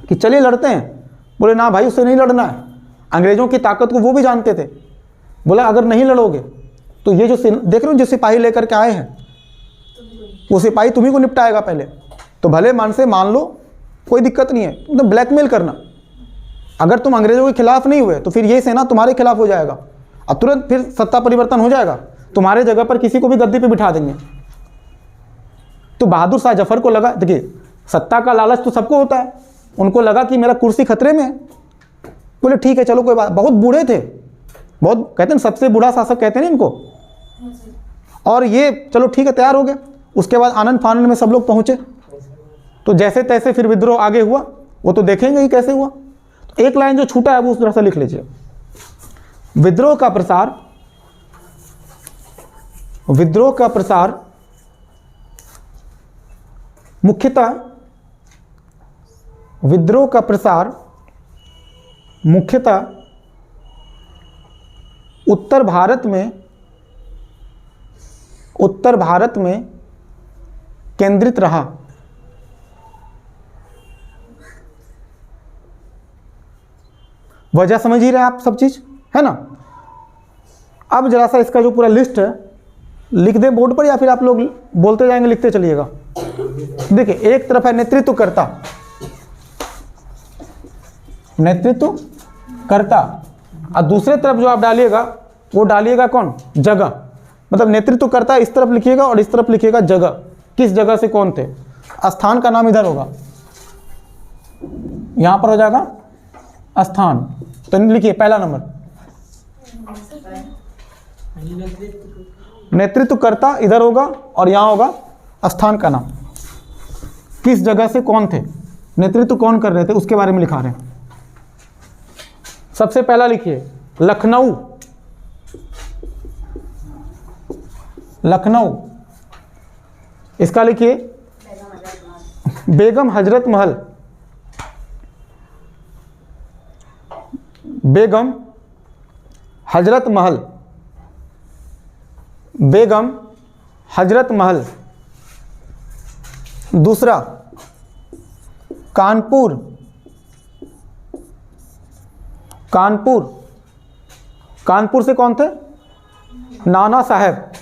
कि चलिए लड़ते हैं, बोले ना भाई उससे नहीं लड़ना है। अंग्रेजों की ताकत को वो भी जानते थे। बोला अगर नहीं लड़ोगे तो ये जो देख रहे हो जो सिपाही लेकर के आए हैं, वो सिपाही तुम्ही को निपटाएगा पहले, तो भले मन से मान लो, कोई दिक्कत नहीं है। तो ब्लैकमेल करना, अगर तुम अंग्रेजों के खिलाफ नहीं हुए तो फिर ये सेना तुम्हारे खिलाफ हो जाएगा और तुरंत फिर सत्ता परिवर्तन हो जाएगा, तुम्हारे जगह पर किसी को भी गद्दी पे बिठा देंगे। तो बहादुर शाह जफर को लगा, देखिए सत्ता का लालच तो सबको होता है, उनको लगा कि मेरा कुर्सी खतरे में है। बोले ठीक है चलो कोई बात, बहुत बूढ़े थे, बहुत कहते हैं सबसे बूढ़ा शासक कहते हैं ना इनको। और ये चलो ठीक है तैयार हो गए। उसके बाद आनंद फानंद में सब लोग पहुँचे, तो जैसे तैसे फिर विद्रोह आगे हुआ, वो तो देखेंगे ही कैसे हुआ। तो एक लाइन जो छूटा है वो उस तरह से लिख लीजिए। विद्रोह का प्रसार, विद्रोह का प्रसार मुख्यतः, विद्रोह का प्रसार मुख्यतः उत्तर भारत में केंद्रित रहा। वजह समझ ही रहे आप सब चीज, है ना। अब जरा सा इसका जो पूरा लिस्ट है लिख दे बोर्ड पर, या फिर आप लोग बोलते जाएंगे लिखते चलिएगा। देखिए एक तरफ है नेतृत्वकर्ता, नेतृत्वकर्ता, और दूसरे तरफ जो आप डालिएगा वो डालिएगा कौन, जगह। मतलब नेतृत्वकर्ता इस तरफ लिखिएगा और इस तरफ लिखिएगा जगह, किस जगह से कौन थे। स्थान का नाम इधर होगा, यहां पर हो जाएगा स्थान। तो लिखिए पहला नंबर नेतृत्वकर्ता इधर होगा और यहां होगा स्थान का नाम, किस जगह से कौन थे, नेतृत्व कौन कर रहे थे उसके बारे में लिखा रहे हैं। सबसे पहला लिखिए लखनऊ, लखनऊ, इसका लिखिए बेगम हजरत महल, बेगम हजरत महल, बेगम हजरत महल। दूसरा कानपुर, कानपुर, कानपुर से कौन थे, नाना साहब।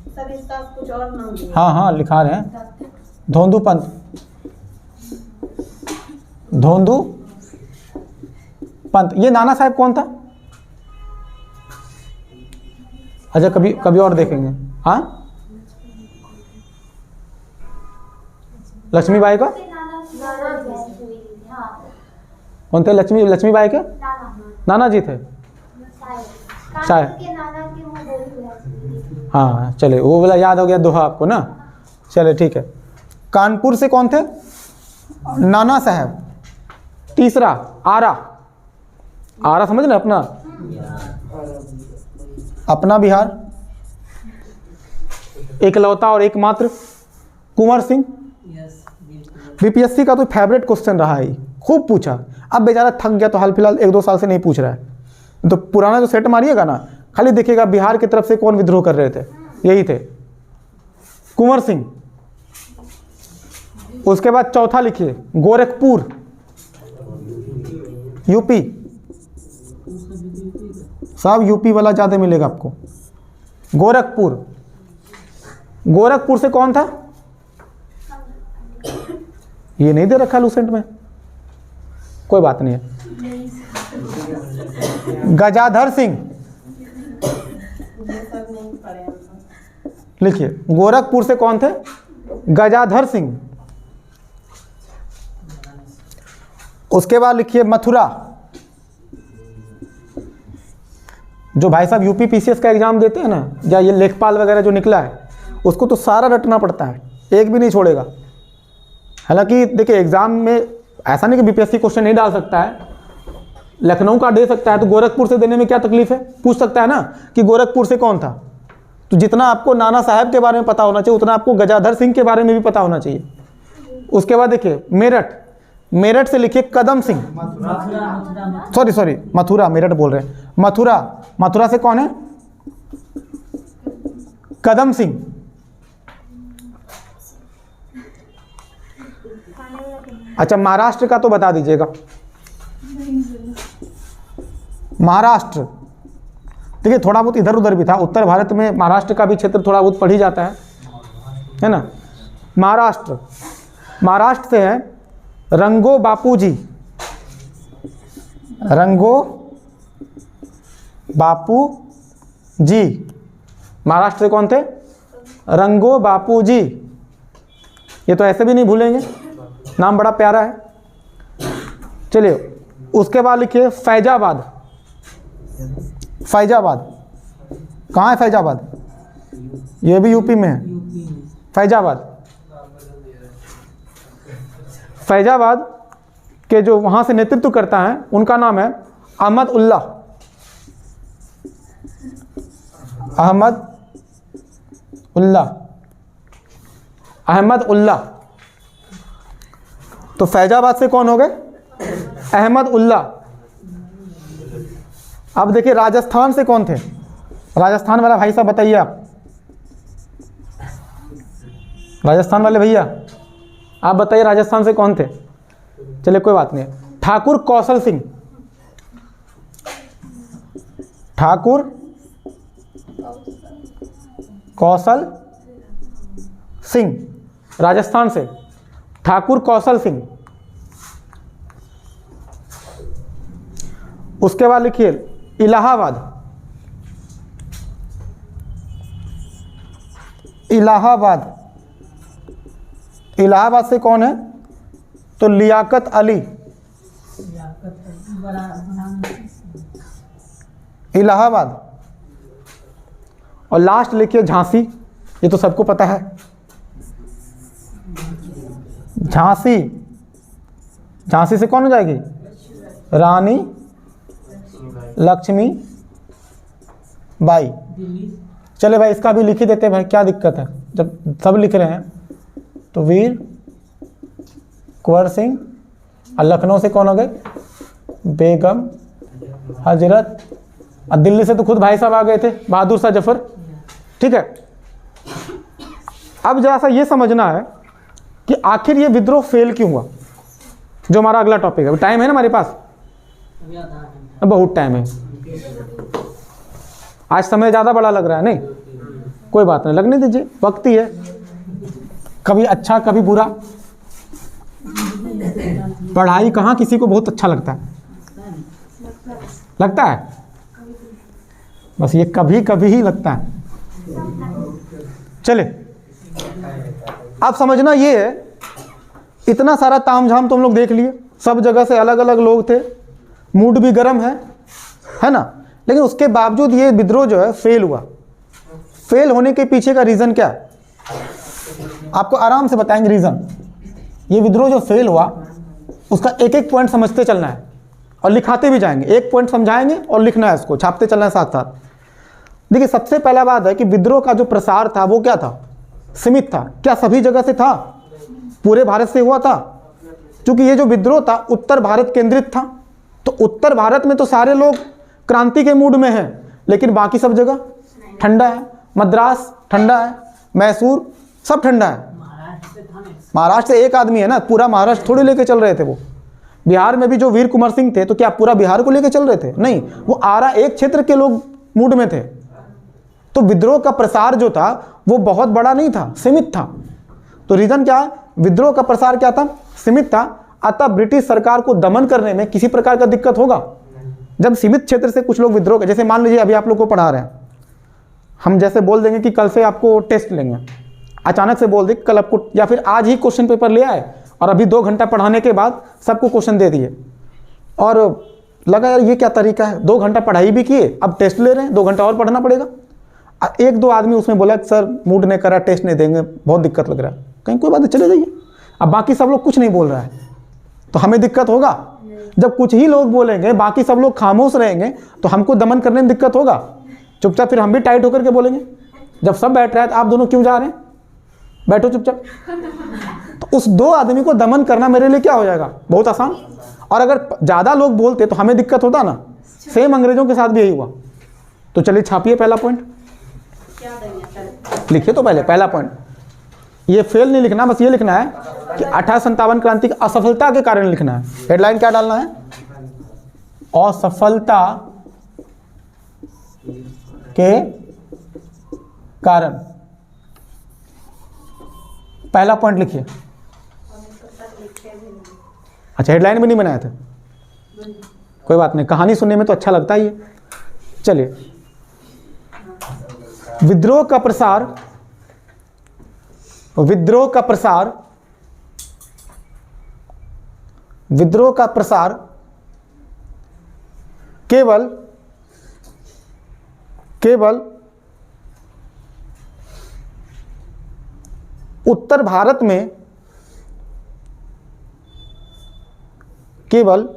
सर इसका कुछ और नाम है। हाँ हाँ लिखा रहे हैं, धोंदू पंत, धोंदू पंत। ये नाना साहब कौन था, अच्छा कभी कभी और देखेंगे। हाँ लक्ष्मीबाई का कौन थे, लक्ष्मीबाई के नाना जी थे शायद। हाँ चले वो वाला याद हो गया दोहा आपको ना, चले ठीक है। कानपुर से कौन थे, नाना साहब। तीसरा आरा, आरा समझ ना अपना, अपना बिहार, एकलौता और एकमात्र कुंवर सिंह। बीपीएससी का तो फेवरेट क्वेश्चन रहा है, खूब पूछा। अब बेचारा थक गया तो हाल फिलहाल 1-2 साल से नहीं पूछ रहा है। तो पुराना जो सेट मारिएगा ना, खाली देखिएगा बिहार की तरफ से कौन विद्रोह कर रहे थे, यही थे कुंवर सिंह। उसके बाद चौथा लिखिए गोरखपुर, यूपी। सब यूपी वाला ज़्यादा मिलेगा आपको। गोरखपुर, गोरखपुर से कौन था, ये नहीं दे रखा लूसेंट में, कोई बात नहीं है। गजाधर सिंह लिखिए, गोरखपुर से कौन थे, गजाधर सिंह। उसके बाद लिखिए मथुरा। जो भाई साहब यूपी पीसीएस का एग्जाम देते हैं ना, या ये लेखपाल वगैरह जो निकला है, उसको तो सारा रटना पड़ता है, एक भी नहीं छोड़ेगा। हालांकि देखिए एग्जाम में ऐसा नहीं कि बीपीएससी क्वेश्चन नहीं डाल सकता है, लखनऊ का दे सकता है, तो गोरखपुर से देने में क्या तकलीफ है, पूछ सकता है ना कि गोरखपुर से कौन था। तो जितना आपको नाना साहब के बारे में पता होना चाहिए, उतना आपको गजाधर सिंह के बारे में भी पता होना चाहिए। उसके बाद देखिए मेरठ, मेरठ से लिखिए कदम सिंह, सॉरी मथुरा, मेरठ बोल रहे हैं, मथुरा। मथुरा से कौन है, कदम सिंह। अच्छा महाराष्ट्र का तो बता दीजिएगा, महाराष्ट्र देखिए थोड़ा बहुत इधर उधर भी था, उत्तर भारत में महाराष्ट्र का भी क्षेत्र थोड़ा बहुत पड़ ही जाता है ना। महाराष्ट्र, महाराष्ट्र से है रंगो बापूजी, रंगो बापू जी। महाराष्ट्र से कौन थे, रंगो बापू जी। ये तो ऐसे भी नहीं भूलेंगे, नाम बड़ा प्यारा है। चलिए उसके बाद लिखिए फैजाबाद, फैजाबाद, कहाँ है फैजाबाद? ये भी यूपी में है। फैजाबाद, फैजाबाद के जो वहाँ से नेतृत्व करता है उनका नाम है अहमद उल्लाह, अहमद उल्लाह, अहमद उल्लाह। तो फैजाबाद से कौन हो गए? अहमद उल्लाह। अब देखिए राजस्थान से कौन थे? राजस्थान वाला भाई साहब बताइए आप, राजस्थान वाले भैया आप बताइए राजस्थान से कौन थे? चलिए कोई बात नहीं। ठाकुर कौशल सिंह, ठाकुर कौशल सिंह राजस्थान से, ठाकुर कौशल सिंह। उसके बाद लिखिए इलाहाबाद, इलाहाबाद, इलाहाबाद से कौन है? तो लियाकत अली, इलाहाबाद। और लास्ट लिखिए झांसी, ये तो सबको पता है, झांसी। झांसी से कौन हो जाएगी? रानी लक्ष्मी बाई। चले भाई इसका भी लिख ही देते भाई, क्या दिक्कत है जब सब लिख रहे हैं। तो वीर कुंवर सिंह। और लखनऊ से कौन हो गए? बेगम हजरत। और दिल्ली से तो खुद भाई साहब आ गए थे, बहादुर शाह जफर। ठीक है, अब जरा सा ये समझना है कि आखिर ये विद्रोह फेल क्यों हुआ, जो हमारा अगला टॉपिक है। टाइम है ना हमारे पास? बहुत टाइम है। आज समय ज़्यादा बड़ा लग रहा है नहीं? कोई बात नहीं, लगने दीजिए, वक्त ही है, कभी अच्छा कभी बुरा। पढ़ाई कहाँ किसी को बहुत अच्छा लगता है? लगता है? बस ये कभी कभी ही लगता है। चले अब समझना ये है, इतना सारा तामझाम तुम लोग देख लिए, सब जगह से अलग अलग लोग थे, मूड भी गर्म है ना? लेकिन उसके बावजूद ये विद्रोह जो है फेल हुआ। फेल होने के पीछे का रीज़न क्या है आपको आराम से बताएंगे। रीज़न, ये विद्रोह जो फेल हुआ उसका एक एक पॉइंट समझते चलना है और लिखाते भी जाएंगे। एक पॉइंट समझाएंगे और लिखना है, इसको छापते चलना है साथ साथ। देखिए सबसे पहला बात है कि विद्रोह का जो प्रसार था वो क्या था? सीमित था। क्या सभी जगह से था? पूरे भारत से हुआ था? क्योंकि ये जो विद्रोह था उत्तर भारत केंद्रित था, तो उत्तर भारत में तो सारे लोग क्रांति के मूड में हैं, लेकिन बाकी सब जगह ठंडा है। मद्रास ठंडा है, मैसूर सब ठंडा है। महाराष्ट्र से एक आदमी है ना, पूरा महाराष्ट्र थोड़ी लेके चल रहे थे वो। बिहार में भी जो वीर कुंवर सिंह थे तो क्या पूरा बिहार को लेके चल रहे थे? नहीं, वो आरा एक क्षेत्र के लोग मूड में थे। तो विद्रोह का प्रसार जो था वो बहुत बड़ा नहीं था, सीमित था। तो रीजन क्या है? विद्रोह का प्रसार क्या था? सीमित था। अतः ब्रिटिश सरकार को दमन करने में किसी प्रकार का दिक्कत होगा। जब सीमित क्षेत्र से कुछ लोग विद्रोह कर, जैसे मान लीजिए अभी आप लोग को पढ़ा रहे हैं, हम जैसे बोल देंगे कि कल से आपको टेस्ट लेंगे, अचानक से बोल दे कल आपको, या फिर आज ही क्वेश्चन पेपर ले आए और अभी 2 घंटा पढ़ाने के बाद सबको क्वेश्चन दे दिए, और लगा यार ये क्या तरीका है, 2 घंटा पढ़ाई भी किए, अब टेस्ट ले रहे हैं, 2 घंटा और पढ़ना पड़ेगा। 1-2 आदमी उसमें बोला सर मूड नहीं करा, टेस्ट नहीं देंगे, बहुत दिक्कत लग रहा है। कहीं कोई बात नहीं, चले जाइए। अब बाकी सब लोग कुछ नहीं बोल रहा है तो हमें दिक्कत होगा। जब कुछ ही लोग बोलेंगे, बाकी सब लोग खामोश रहेंगे, तो हमको दमन करने में दिक्कत होगा। चुपचाप फिर हम भी टाइट होकर के बोलेंगे। जब सब बैठ रहे हैं तो आप दोनों क्यों जा रहे हैं, बैठो चुपचाप। तो उस 2 आदमी को दमन करना मेरे लिए क्या हो जाएगा? बहुत आसान। और अगर ज़्यादा लोग बोलते तो हमें दिक्कत होता ना। सेम अंग्रेजों के साथ भी यही हुआ। तो चलिए छापिए पहला पॉइंट, लिखिए तो पहले पहला पॉइंट। ये फेल नहीं लिखना, बस ये लिखना है कि 1857 क्रांति की असफलता के कारण लिखना है। हेडलाइन क्या डालना है? असफलता के कारण। पहला पॉइंट लिखिए। अच्छा, हेडलाइन भी नहीं बनाया था, कोई बात नहीं, कहानी सुनने में तो अच्छा लगता ही है। चलिए, विद्रोह का प्रसार, विद्रोह का प्रसार, विद्रोह का प्रसार केवल केवल उत्तर भारत में, केवल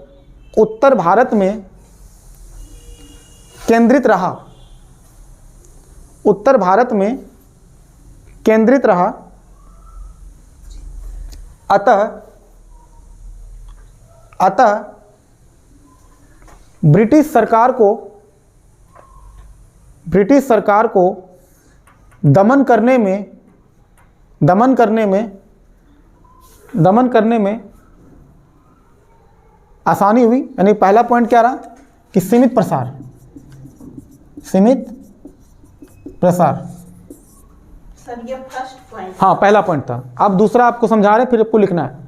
उत्तर भारत में केंद्रित रहा, उत्तर भारत में केंद्रित रहा। अतः ब्रिटिश सरकार को दमन करने में आसानी हुई। यानी पहला पॉइंट क्या रहा कि सीमित प्रसार। सर ये फर्स्ट पॉइंट। हाँ, पहला पॉइंट था। अब दूसरा आपको समझा रहे हैं, फिर आपको लिखना है।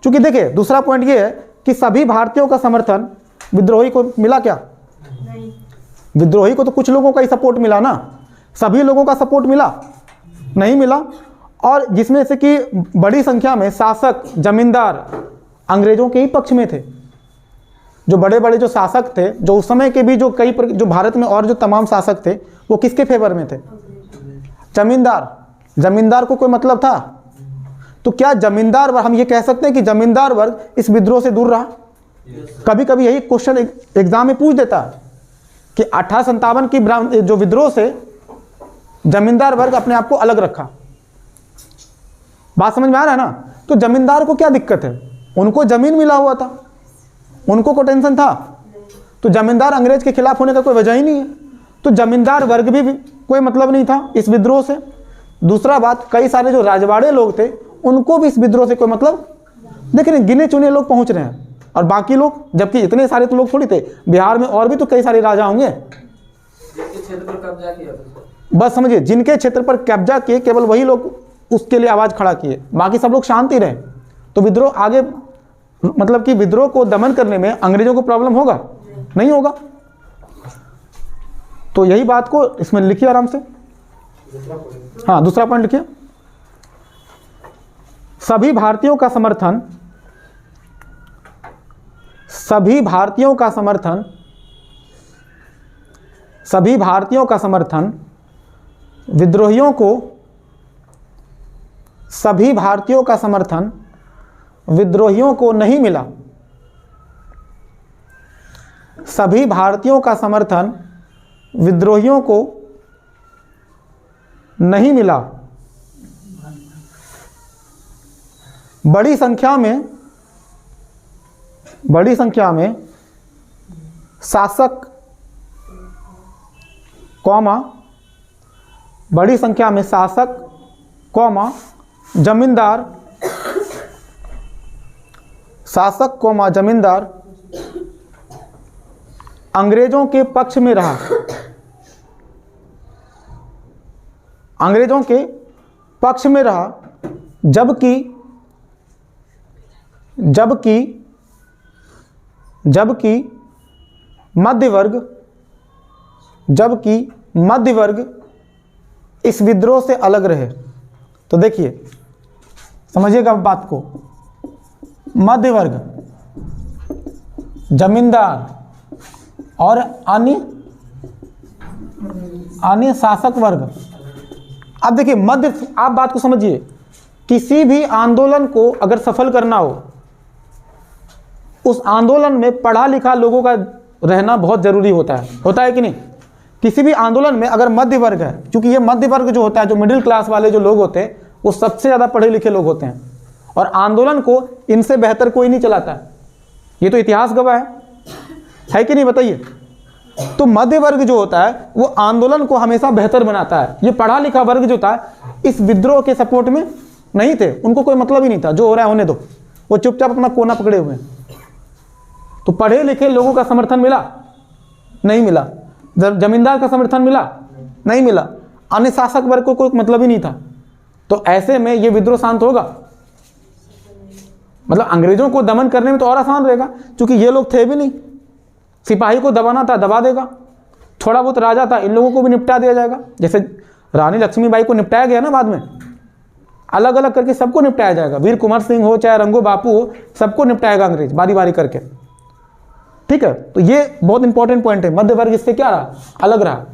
क्योंकि देखिए दूसरा पॉइंट ये है कि सभी भारतीयों का समर्थन विद्रोही को मिला क्या? नहीं। विद्रोही को तो कुछ लोगों का ही सपोर्ट मिला ना, सभी लोगों का सपोर्ट मिला नहीं मिला। और जिसमें से कि बड़ी संख्या में शासक, जमींदार अंग्रेजों के ही पक्ष में थे। जो बड़े बड़े जो शासक थे, जो उस समय के भी जो जो भारत में और जो तमाम शासक थे, वो किसके फेवर में थे? जमींदार को कोई मतलब था? तो क्या जमींदार वर्ग, हम ये कह सकते हैं कि जमींदार वर्ग इस विद्रोह से दूर रहा? कभी कभी यही क्वेश्चन एग्जाम में पूछ देता है कि 1857 की जो विद्रोह से जमींदार वर्ग अपने आप को अलग रखा। बात समझ में आ रहा है ना? तो जमींदार को क्या दिक्कत है? उनको जमीन मिला हुआ था, उनको कोई टेंशन था? तो जमींदार अंग्रेज के खिलाफ होने का कोई वजह ही नहीं है। तो जमींदार वर्ग भी कोई मतलब नहीं था इस विद्रोह से। दूसरा बात, कई सारे जो राजवाड़े लोग थे उनको भी इस विद्रोह से कोई मतलब, देख रहे गिने चुने लोग पहुंच रहे हैं और बाकी लोग, जबकि इतने सारे तो लोग थोड़ी थे। बिहार में और भी तो कई सारे राजा होंगे। क्षेत्र पर कब्जा किया, बस समझिए, जिनके क्षेत्र पर कब्जा किए केवल वही लोग उसके लिए आवाज खड़ा किए, बाकी सब लोग शांति रहे। तो विद्रोह आगे, मतलब कि विद्रोह को दमन करने में अंग्रेजों को प्रॉब्लम होगा? नहीं होगा। तो यही बात को इसमें लिखिए आराम से। हाँ, दूसरा पॉइंट लिखिए। सभी भारतीयों का समर्थन विद्रोहियों को, सभी भारतीयों का समर्थन विद्रोहियों को नहीं मिला। सभी भारतीयों का समर्थन विद्रोहियों को नहीं मिला। बड़ी संख्या में शासक जमींदार अंग्रेजों के पक्ष में रहा। जबकि मध्य वर्ग इस विद्रोह से अलग रहे। तो देखिए, समझिएगा बात को। मध्य वर्ग, जमींदार और अन्य शासक वर्ग। अब देखिए मध्य, आप बात को समझिए, किसी भी आंदोलन को अगर सफल करना हो, उस आंदोलन में पढ़ा लिखा लोगों का रहना बहुत जरूरी होता है कि नहीं? किसी भी आंदोलन में अगर मध्य वर्ग है, क्योंकि ये मध्य वर्ग जो होता है, जो मिडिल क्लास वाले जो लोग होते हैं, वो सबसे ज़्यादा पढ़े लिखे लोग होते हैं और आंदोलन को इनसे बेहतर कोई नहीं चलाता है। ये तो इतिहास गवाह है कि नहीं, बताइए? तो मध्य वर्ग जो होता है वो आंदोलन को हमेशा बेहतर बनाता है। ये पढ़ा लिखा वर्ग जो था इस विद्रोह के सपोर्ट में नहीं थे, उनको कोई मतलब ही नहीं था, जो हो रहा है होने दो, वो चुपचाप अपना कोना पकड़े हुए हैं। तो पढ़े लिखे लोगों का समर्थन मिला? नहीं मिला। जमींदार का समर्थन मिला? नहीं मिला। अन्य शासक वर्ग को कोई मतलब ही नहीं था। तो ऐसे में ये विद्रोह शांत होगा? मतलब अंग्रेजों को दमन करने में तो और आसान रहेगा, क्योंकि ये लोग थे भी नहीं। सिपाही को दबाना था, दबा देगा। थोड़ा बहुत राजा था, इन लोगों को भी निपटा दिया जाएगा। जैसे रानी लक्ष्मीबाई को निपटाया गया ना बाद में, अलग अलग करके सबको निपटाया जाएगा। वीर कुंवर सिंह हो चाहे रंगो बापू हो, सबको निपटाएगा अंग्रेज बारी बारी करके। ठीक है, तो ये बहुत इंपॉर्टेंट पॉइंट है। मध्य वर्ग इससे क्या रहा? अलग रहा।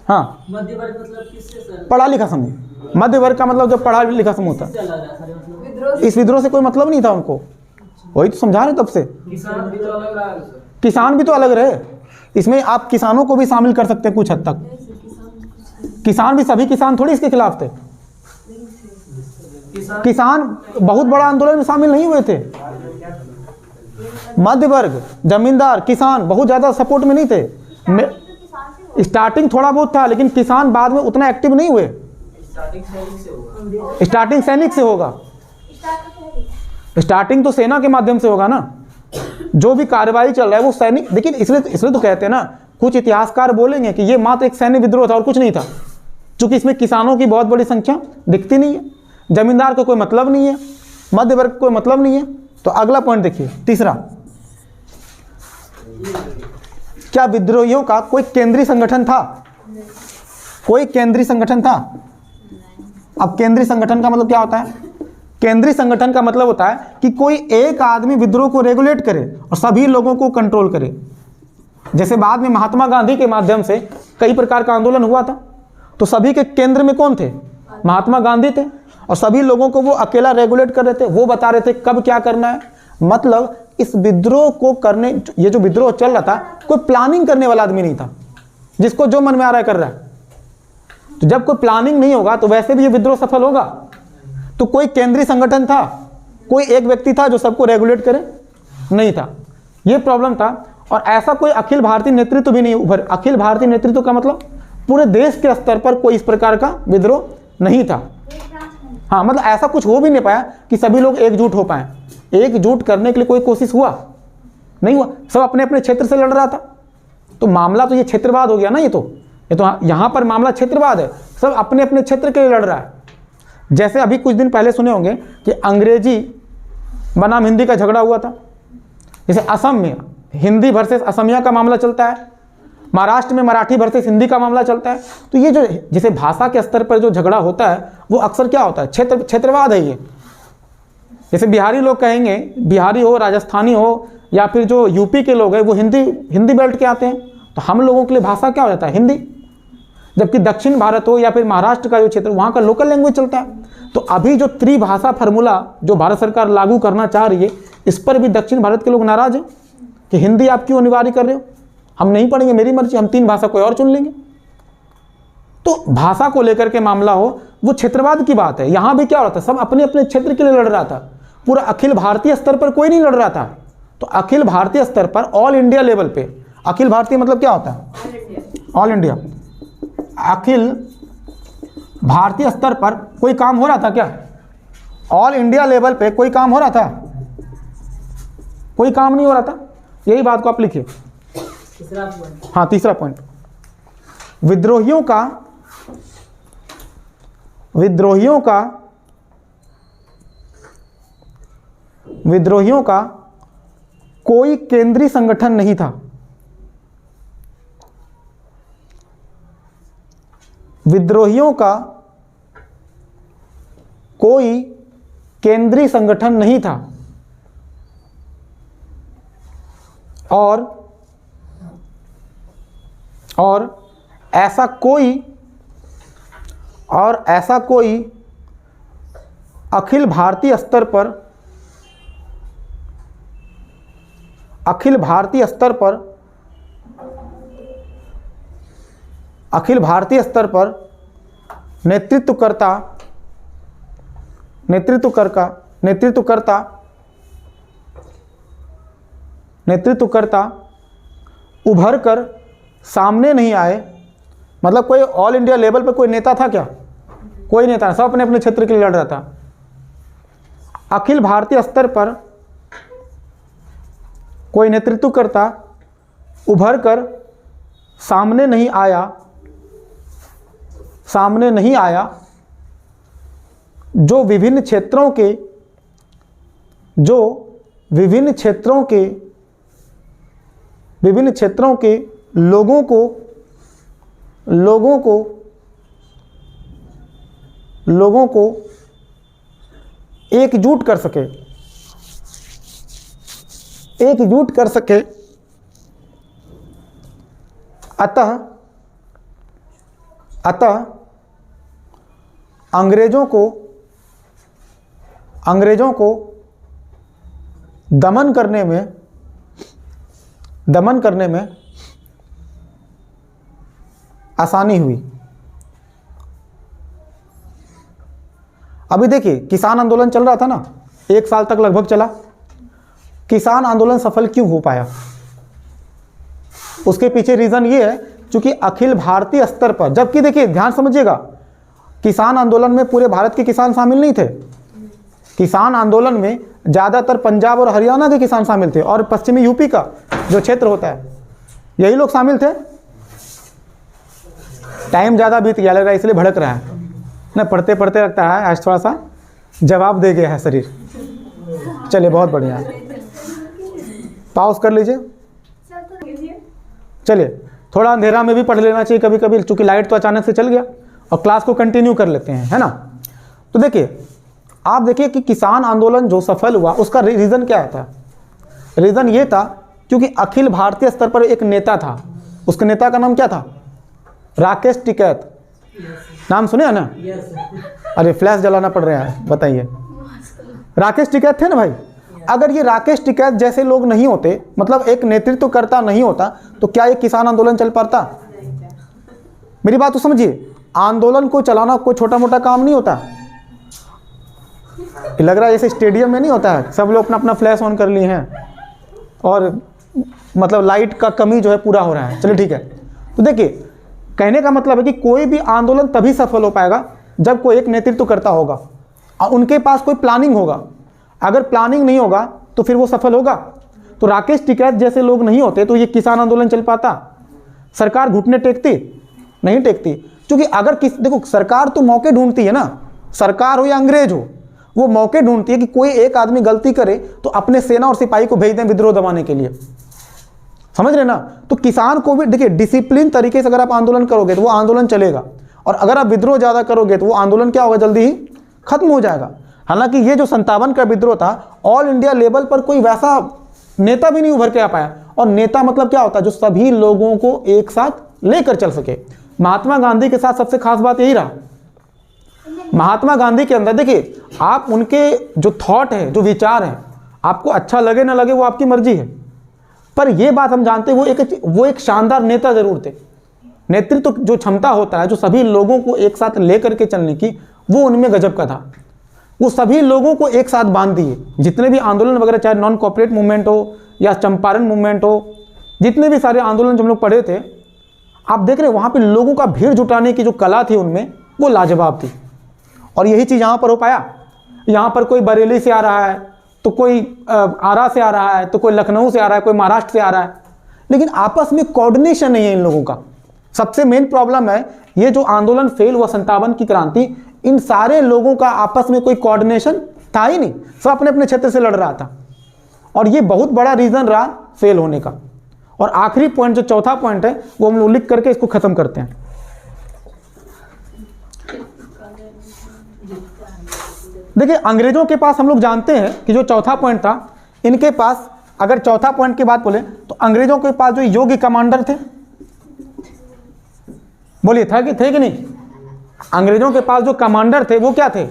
हाँ, मध्य वर्ग मतलब किससे सर? पढ़ा लिखा समूह। मध्य वर्ग का मतलब जो पढ़ा लिखा समूह था। किससे अलग है सर? मतलब इस विद्रोह से कोई मतलब नहीं था उनको, वही तो समझा रहे तब से। किसान भी तो अलग रहा है सर। किसान भी तो अलग रहे, इसमें आप किसानों को भी शामिल कर सकते हैं कुछ हद तक। किसान भी, सभी किसान थोड़ी इसके खिलाफ थे। किसान बहुत बड़ा आंदोलन में शामिल नहीं हुए थे। मध्य वर्ग, जमींदार, किसान बहुत ज़्यादा सपोर्ट में नहीं थे। स्टार्टिंग थोड़ा बहुत था, लेकिन किसान बाद में उतना एक्टिव नहीं हुए। स्टार्टिंग सैनिक से होगा। स्टार्टिंग तो सेना के माध्यम से होगा ना। जो भी कार्रवाई चल रहा है वो सैनिक, देखिए इसलिए तो कहते हैं ना, कुछ इतिहासकार बोलेंगे कि ये मात्र एक सैन्य विद्रोह था और कुछ नहीं था, क्योंकि इसमें किसानों की बहुत बड़ी संख्या दिखती नहीं है, जमींदार को कोई मतलब नहीं है, मध्य वर्ग को कोई मतलब नहीं है। तो अगला पॉइंट देखिए, तीसरा, क्या विद्रोहियों का कोई केंद्रीय संगठन था? कोई केंद्रीय संगठन था? अब केंद्रीय संगठन का मतलब क्या होता है? केंद्रीय संगठन का मतलब होता है कि कोई एक आदमी विद्रोह को रेगुलेट करे और सभी लोगों को कंट्रोल करे। जैसे बाद में महात्मा गांधी के माध्यम से कई प्रकार का आंदोलन हुआ था, तो सभी के केंद्र में कौन थे? महात्मा गांधी थे, और सभी लोगों को वो अकेला रेगुलेट कर रहे थे, वो बता रहे थे कब क्या करना है। मतलब इस विद्रोह को करने, ये जो विद्रोह चल रहा था, कोई प्लानिंग करने वाला आदमी नहीं था, जिसको जो मन में आ रहा है कर रहा है। तो जब कोई प्लानिंग नहीं होगा तो वैसे भी ये विद्रोह सफल होगा। तो कोई केंद्रीय संगठन था, कोई एक व्यक्ति था जो सबको रेगुलेट करे? नहीं था। ये प्रॉब्लम था। और ऐसा कोई अखिल भारतीय नेतृत्व भी नहीं उभर। अखिल भारतीय नेतृत्व का मतलब पूरे देश के स्तर पर कोई इस प्रकार का विद्रोह नहीं था। हाँ, मतलब ऐसा कुछ हो भी नहीं पाया कि सभी लोग एकजुट हो पाए। एकजुट करने के लिए कोई कोशिश हुआ नहीं हुआ, सब अपने अपने क्षेत्र से लड़ रहा था। तो मामला तो ये क्षेत्रवाद हो गया ना। ये तो यहाँ पर मामला क्षेत्रवाद है, सब अपने अपने क्षेत्र के लिए लड़ रहा है। जैसे अभी कुछ दिन पहले सुने होंगे कि अंग्रेजी बनाम हिंदी का झगड़ा हुआ था। जैसे असम में हिंदी वर्सेस असमिया का मामला चलता है, महाराष्ट्र में मराठी वर्सेस हिंदी का मामला चलता है। तो ये जो जैसे भाषा के स्तर पर जो झगड़ा होता है वो अक्सर क्या होता है? क्षेत्रवाद है ये। जैसे बिहारी लोग कहेंगे, बिहारी हो, राजस्थानी हो, या फिर जो यूपी के लोग हैं वो हिंदी बेल्ट के आते हैं, तो हम लोगों के लिए भाषा क्या हो जाता है? हिंदी। जबकि दक्षिण भारत हो या फिर महाराष्ट्र का जो क्षेत्र, वहाँ का लोकल लैंग्वेज चलता है। तो अभी जो त्रिभाषा फार्मूला जो भारत सरकार लागू करना चाह रही है, इस पर भी दक्षिण भारत के लोग नाराज हैं कि हिंदी आप क्यों अनिवार्य कर रहे हो, हम नहीं पढ़ेंगे, मेरी मर्जी, हम 3 भाषा कोई और चुन लेंगे। तो भाषा को लेकर के मामला हो, वो क्षेत्रवाद की बात है। यहाँ भी क्या हो रहा था? सब अपने अपने क्षेत्र के लिए लड़ रहा था। पूरा अखिल भारतीय स्तर पर कोई नहीं लड़ रहा था। तो अखिल भारतीय स्तर पर, ऑल इंडिया लेवल पे, अखिल भारतीय मतलब क्या होता है? All India. अखिल भारतीय स्तर पर कोई काम हो रहा था क्या? ऑल इंडिया लेवल पे कोई काम हो रहा था? कोई काम नहीं हो रहा था। यही बात को आप लिखिए। तीसरा पॉइंट। हाँ, तीसरा पॉइंट, विद्रोहियों का कोई केंद्रीय संगठन नहीं था। विद्रोहियों का कोई केंद्रीय संगठन नहीं था। और ऐसा कोई अखिल भारतीय स्तर पर नेतृत्वकर्ता उभर कर सामने नहीं आए। मतलब कोई ऑल इंडिया लेवल पे कोई नेता था क्या? कोई नेता, सब अपने अपने क्षेत्र के लिए लड़ रहा था। अखिल भारतीय स्तर पर कोई नेतृत्वकर्ता उभर कर सामने नहीं आया जो विभिन्न क्षेत्रों के लोगों को एकजुट कर सके। अतः अतः अंग्रेजों को दमन करने में आसानी हुई। अभी देखिए किसान आंदोलन चल रहा था ना, 1 साल तक लगभग चला। किसान आंदोलन सफल क्यों हो पाया? उसके पीछे रीजन ये है क्योंकि अखिल भारतीय स्तर पर, जबकि देखिए ध्यान समझिएगा, किसान आंदोलन में पूरे भारत के किसान शामिल नहीं थे। किसान आंदोलन में ज़्यादातर पंजाब और हरियाणा के किसान शामिल थे और पश्चिमी यूपी का जो क्षेत्र होता है, यही लोग शामिल थे। टाइम ज़्यादा बीत गया लग रहा है, इसलिए भड़क रहा है ना, पढ़ते पढ़ते लगता है आज थोड़ा सा जवाब दे गया है शरीर। चलिए बहुत बढ़िया, पॉज कर लीजिए। चलिए थोड़ा अंधेरा में भी पढ़ लेना चाहिए कभी कभी, चूँकि लाइट तो अचानक से चल गया, और क्लास को कंटिन्यू कर लेते हैं, है ना। तो देखिए आप देखिए कि किसान आंदोलन जो सफल हुआ उसका रीज़न क्या था? रीज़न ये था क्योंकि अखिल भारतीय स्तर पर एक नेता था, उसके नेता का नाम क्या था? राकेश टिकैत। नाम सुने है ना? अरे फ्लैश जलाना पड़ रहा है, बताइए। राकेश टिकैत थे ना भाई। अगर ये राकेश टिकैत जैसे लोग नहीं होते, मतलब एक नेतृत्वकर्ता नहीं होता, तो क्या ये किसान आंदोलन चल पाता? मेरी बात तो समझिए, आंदोलन को चलाना कोई छोटा मोटा काम नहीं होता। लग रहा है जैसे स्टेडियम में नहीं होता है, सब लोग अपना अपना फ्लैश ऑन कर लिए हैं और मतलब लाइट का कमी जो है पूरा हो रहा है। चलिए ठीक है। तो देखिए कहने का मतलब है कि कोई भी आंदोलन तभी सफल हो पाएगा जब कोई एक नेतृत्वकर्ता होगा और उनके पास कोई प्लानिंग होगा। अगर प्लानिंग नहीं होगा तो फिर वो सफल होगा? तो राकेश टिकैत जैसे लोग नहीं होते तो ये किसान आंदोलन चल पाता? सरकार घुटने टेकती? नहीं टेकती, क्योंकि अगर देखो सरकार तो मौके ढूंढती है ना, सरकार हो या अंग्रेज हो, वो मौके ढूंढती है कि कोई एक आदमी गलती करे तो अपने सेना और सिपाही को भेज दें विद्रोह दबाने के लिए। समझ रहे ना? तो किसान को भी देखिए डिसिप्लिन तरीके से अगर आप आंदोलन करोगे तो वो आंदोलन चलेगा, और अगर आप विद्रोह ज़्यादा करोगे तो वो आंदोलन क्या होगा, जल्दी ही खत्म हो जाएगा। हालांकि ये जो 57 का विद्रोह था, ऑल इंडिया लेवल पर कोई वैसा नेता भी नहीं उभर के आ पाया। और नेता मतलब क्या होता है? जो सभी लोगों को एक साथ लेकर चल सके। महात्मा गांधी के साथ सबसे खास बात यही रहा। महात्मा गांधी के अंदर देखिए आप उनके जो थॉट है, जो विचार हैं, आपको अच्छा लगे ना लगे वो आपकी मर्जी है, पर ये बात हम जानते हैं वो एक शानदार नेता जरूर थे। नेतृत्व तो जो क्षमता होता है, जो सभी लोगों को एक साथ लेकर के चलने की, वो उनमें गजब का था। वो सभी लोगों को एक साथ बांध दिए। जितने भी आंदोलन वगैरह, चाहे नॉन कॉपरेट मूवमेंट हो या चंपारण मूवमेंट हो, जितने भी सारे आंदोलन जो हम लोग पढ़े थे, आप देख रहे हैं वहाँ पे लोगों का भीड़ जुटाने की जो कला थी उनमें, वो लाजवाब थी। और यही चीज़ यहाँ पर हो पाया। यहाँ पर कोई बरेली से आ रहा है, तो कोई आरा से आ रहा है, तो कोई लखनऊ से आ रहा है, कोई महाराष्ट्र से आ रहा है, लेकिन आपस में कोऑर्डिनेशन नहीं है इन लोगों का। सबसे मेन प्रॉब्लम है ये जो आंदोलन फेल हुआ 57 की क्रांति, इन सारे लोगों का आपस में कोई कोऑर्डिनेशन था ही नहीं, सब अपने अपने क्षेत्र से लड़ रहा था, और ये बहुत बड़ा रीज़न रहा फेल होने का। और आखिरी पॉइंट, जो चौथा पॉइंट है, वो हम लोग लिख करके इसको खत्म करते हैं। देखिए अंग्रेजों के पास हम लोग जानते हैं कि जो चौथा पॉइंट था, इनके पास अगर चौथा पॉइंट की बात बोले तो अंग्रेजों के पास जो योग्य कमांडर थे, बोलिए था कि थे कि नहीं? अंग्रेजों के पास जो कमांडर थे वो क्या थे?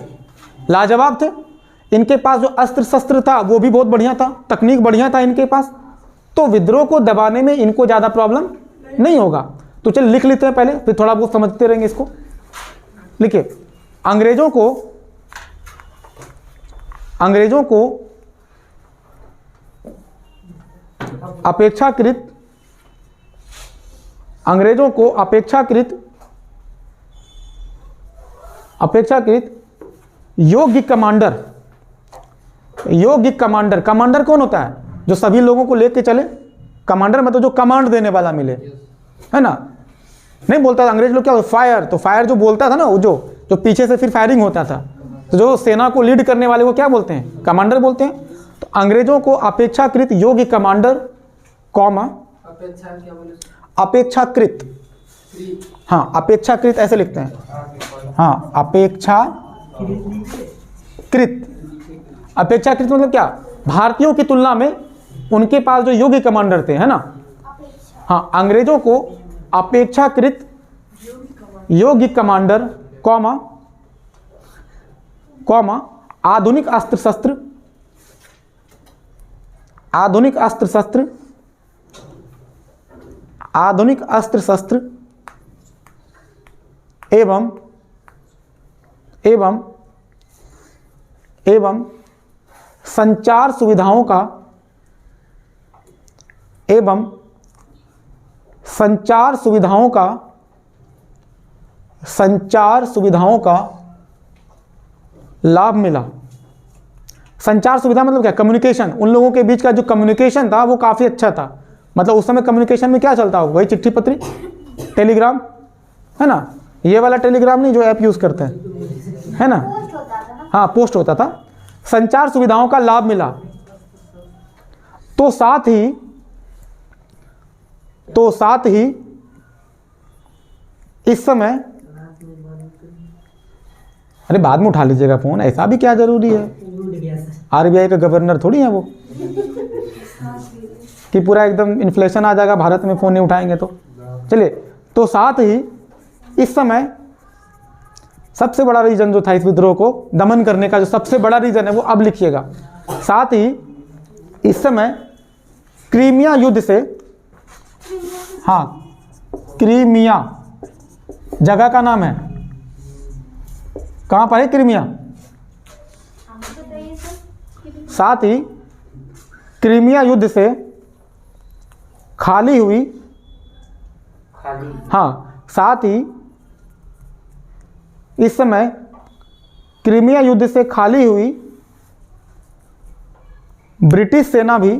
लाजवाब थे। इनके पास जो अस्त्र शस्त्र था वो भी बहुत बढ़िया था, तकनीक बढ़िया था इनके पास, तो विद्रोह को दबाने में इनको ज़्यादा प्रॉब्लम नहीं होगा। तो चल लिख लेते हैं पहले, फिर थोड़ा बहुत समझते रहेंगे इसको। लिखिए अंग्रेजों को अपेक्षाकृत योग्य कमांडर, कमांडर कौन होता है? जो सभी लोगों को लेके चले। कमांडर मतलब जो कमांड देने वाला मिले, है ना? नहीं बोलता था अंग्रेज लोग क्या, फायर, तो फायर जो बोलता था ना, वो जो पीछे से फिर फायरिंग होता था, तो जो सेना को लीड करने वाले वो क्या बोलते हैं? कमांडर बोलते हैं। तो अंग्रेजों को अपेक्षाकृत योग्य कमांडर, अपेक्षाकृत, हाँ अपेक्षाकृत ऐसे लिखते हैं, हाँ अपेक्षाकृत मतलब क्या? भारतीयों की तुलना में उनके पास जो योग्य कमांडर थे, है ना? हाँ अंग्रेजों को अपेक्षाकृत यौगिक कमांडर कॉमा कॉमा आधुनिक अस्त्र शस्त्र, आधुनिक अस्त्र शस्त्र, आधुनिक अस्त्र शस्त्र एवं एवं एवं संचार सुविधाओं का एवं संचार सुविधाओं का संचार सुविधाओं का लाभ मिला। संचार सुविधा मतलब क्या? कम्युनिकेशन। उन लोगों के बीच का जो कम्युनिकेशन था वो काफ़ी अच्छा था। मतलब उस समय कम्युनिकेशन में क्या चलता हो? वही चिट्ठी पत्री, टेलीग्राम, है ना? ये वाला टेलीग्राम नहीं जो ऐप यूज़ करते हैं, है ना? हाँ, पोस्ट होता था। संचार सुविधाओं का लाभ मिला। तो साथ ही इस समय, अरे बाद में उठा लीजिएगा फ़ोन, ऐसा भी क्या ज़रूरी है? आरबीआई का गवर्नर थोड़ी है वो कि पूरा एकदम इन्फ्लेशन आ जाएगा भारत में फ़ोन नहीं उठाएंगे तो। चलिए, तो साथ ही इस समय सबसे बड़ा रीजन जो था इस विद्रोह को दमन करने का, जो सबसे बड़ा रीजन है वो अब लिखिएगा। साथ ही इस समय क्रीमिया युद्ध से, हाँ, क्रीमिया जगह का नाम है। कहाँ पर है क्रीमिया? साथ ही क्रीमिया युद्ध से खाली हुई, हाँ, साथ ही इस समय क्रीमिया युद्ध से खाली हुई ब्रिटिश सेना भी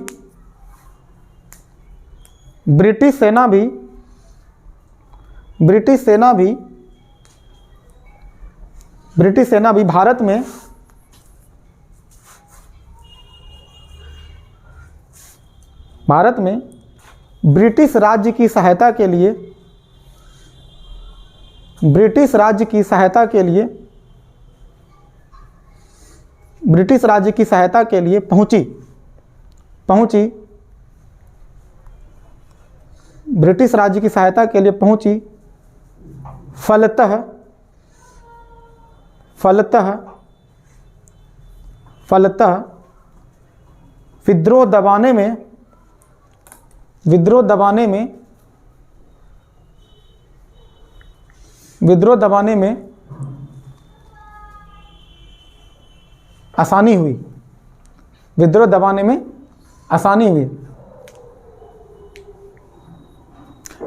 भारत में ब्रिटिश राज्य की सहायता के लिए पहुंची। ब्रिटिश राज्य की सहायता के लिए पहुंची। फलतः विद्रोह दबाने में आसानी हुई। विद्रोह दबाने में आसानी हुई।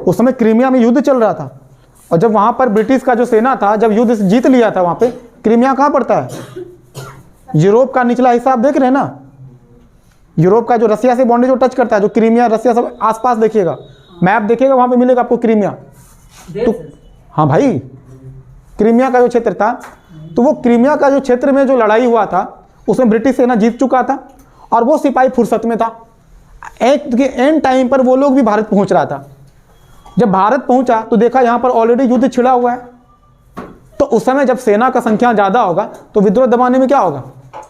उस समय क्रीमिया में युद्ध चल रहा था और जब वहां पर ब्रिटिश का जो सेना था, जब युद्ध जीत लिया था, वहां पे क्रीमिया कहाँ पड़ता है? यूरोप का निचला हिस्सा आप देख रहे हैं ना, यूरोप का जो रसिया से बाउंड्री जो टच करता है, जो क्रीमिया रसिया सब आसपास देखिएगा, मैप देखिएगा, वहां पे मिलेगा आपको क्रीमिया। तो हाँ भाई, क्रीमिया का जो क्षेत्र था, तो वो क्रीमिया का जो क्षेत्र में जो लड़ाई हुआ था उसमें ब्रिटिश सेना जीत चुका था और वो सिपाही फुर्सत में था। एंड टाइम पर वो लोग भी भारत पहुंच रहा था। जब भारत पहुंचा तो देखा यहाँ पर ऑलरेडी युद्ध छिड़ा हुआ है। तो उस समय जब सेना का संख्या ज़्यादा होगा तो विद्रोह दबाने में क्या होगा?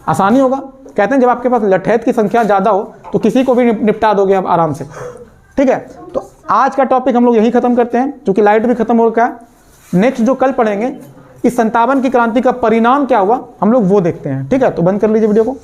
आसानी होगा। कहते हैं जब आपके पास लठैत की संख्या ज़्यादा हो तो किसी को भी निपटा दोगे आप आराम से। ठीक है, तो आज का टॉपिक हम लोग यहीं ख़त्म करते हैं, क्योंकि लाइट भी खत्म हो गया है। नेक्स्ट जो कल पढ़ेंगे, इस 57 की क्रांति का परिणाम क्या हुआ, हम लोग वो देखते हैं। ठीक है, तो बंद कर लीजिए वीडियो को।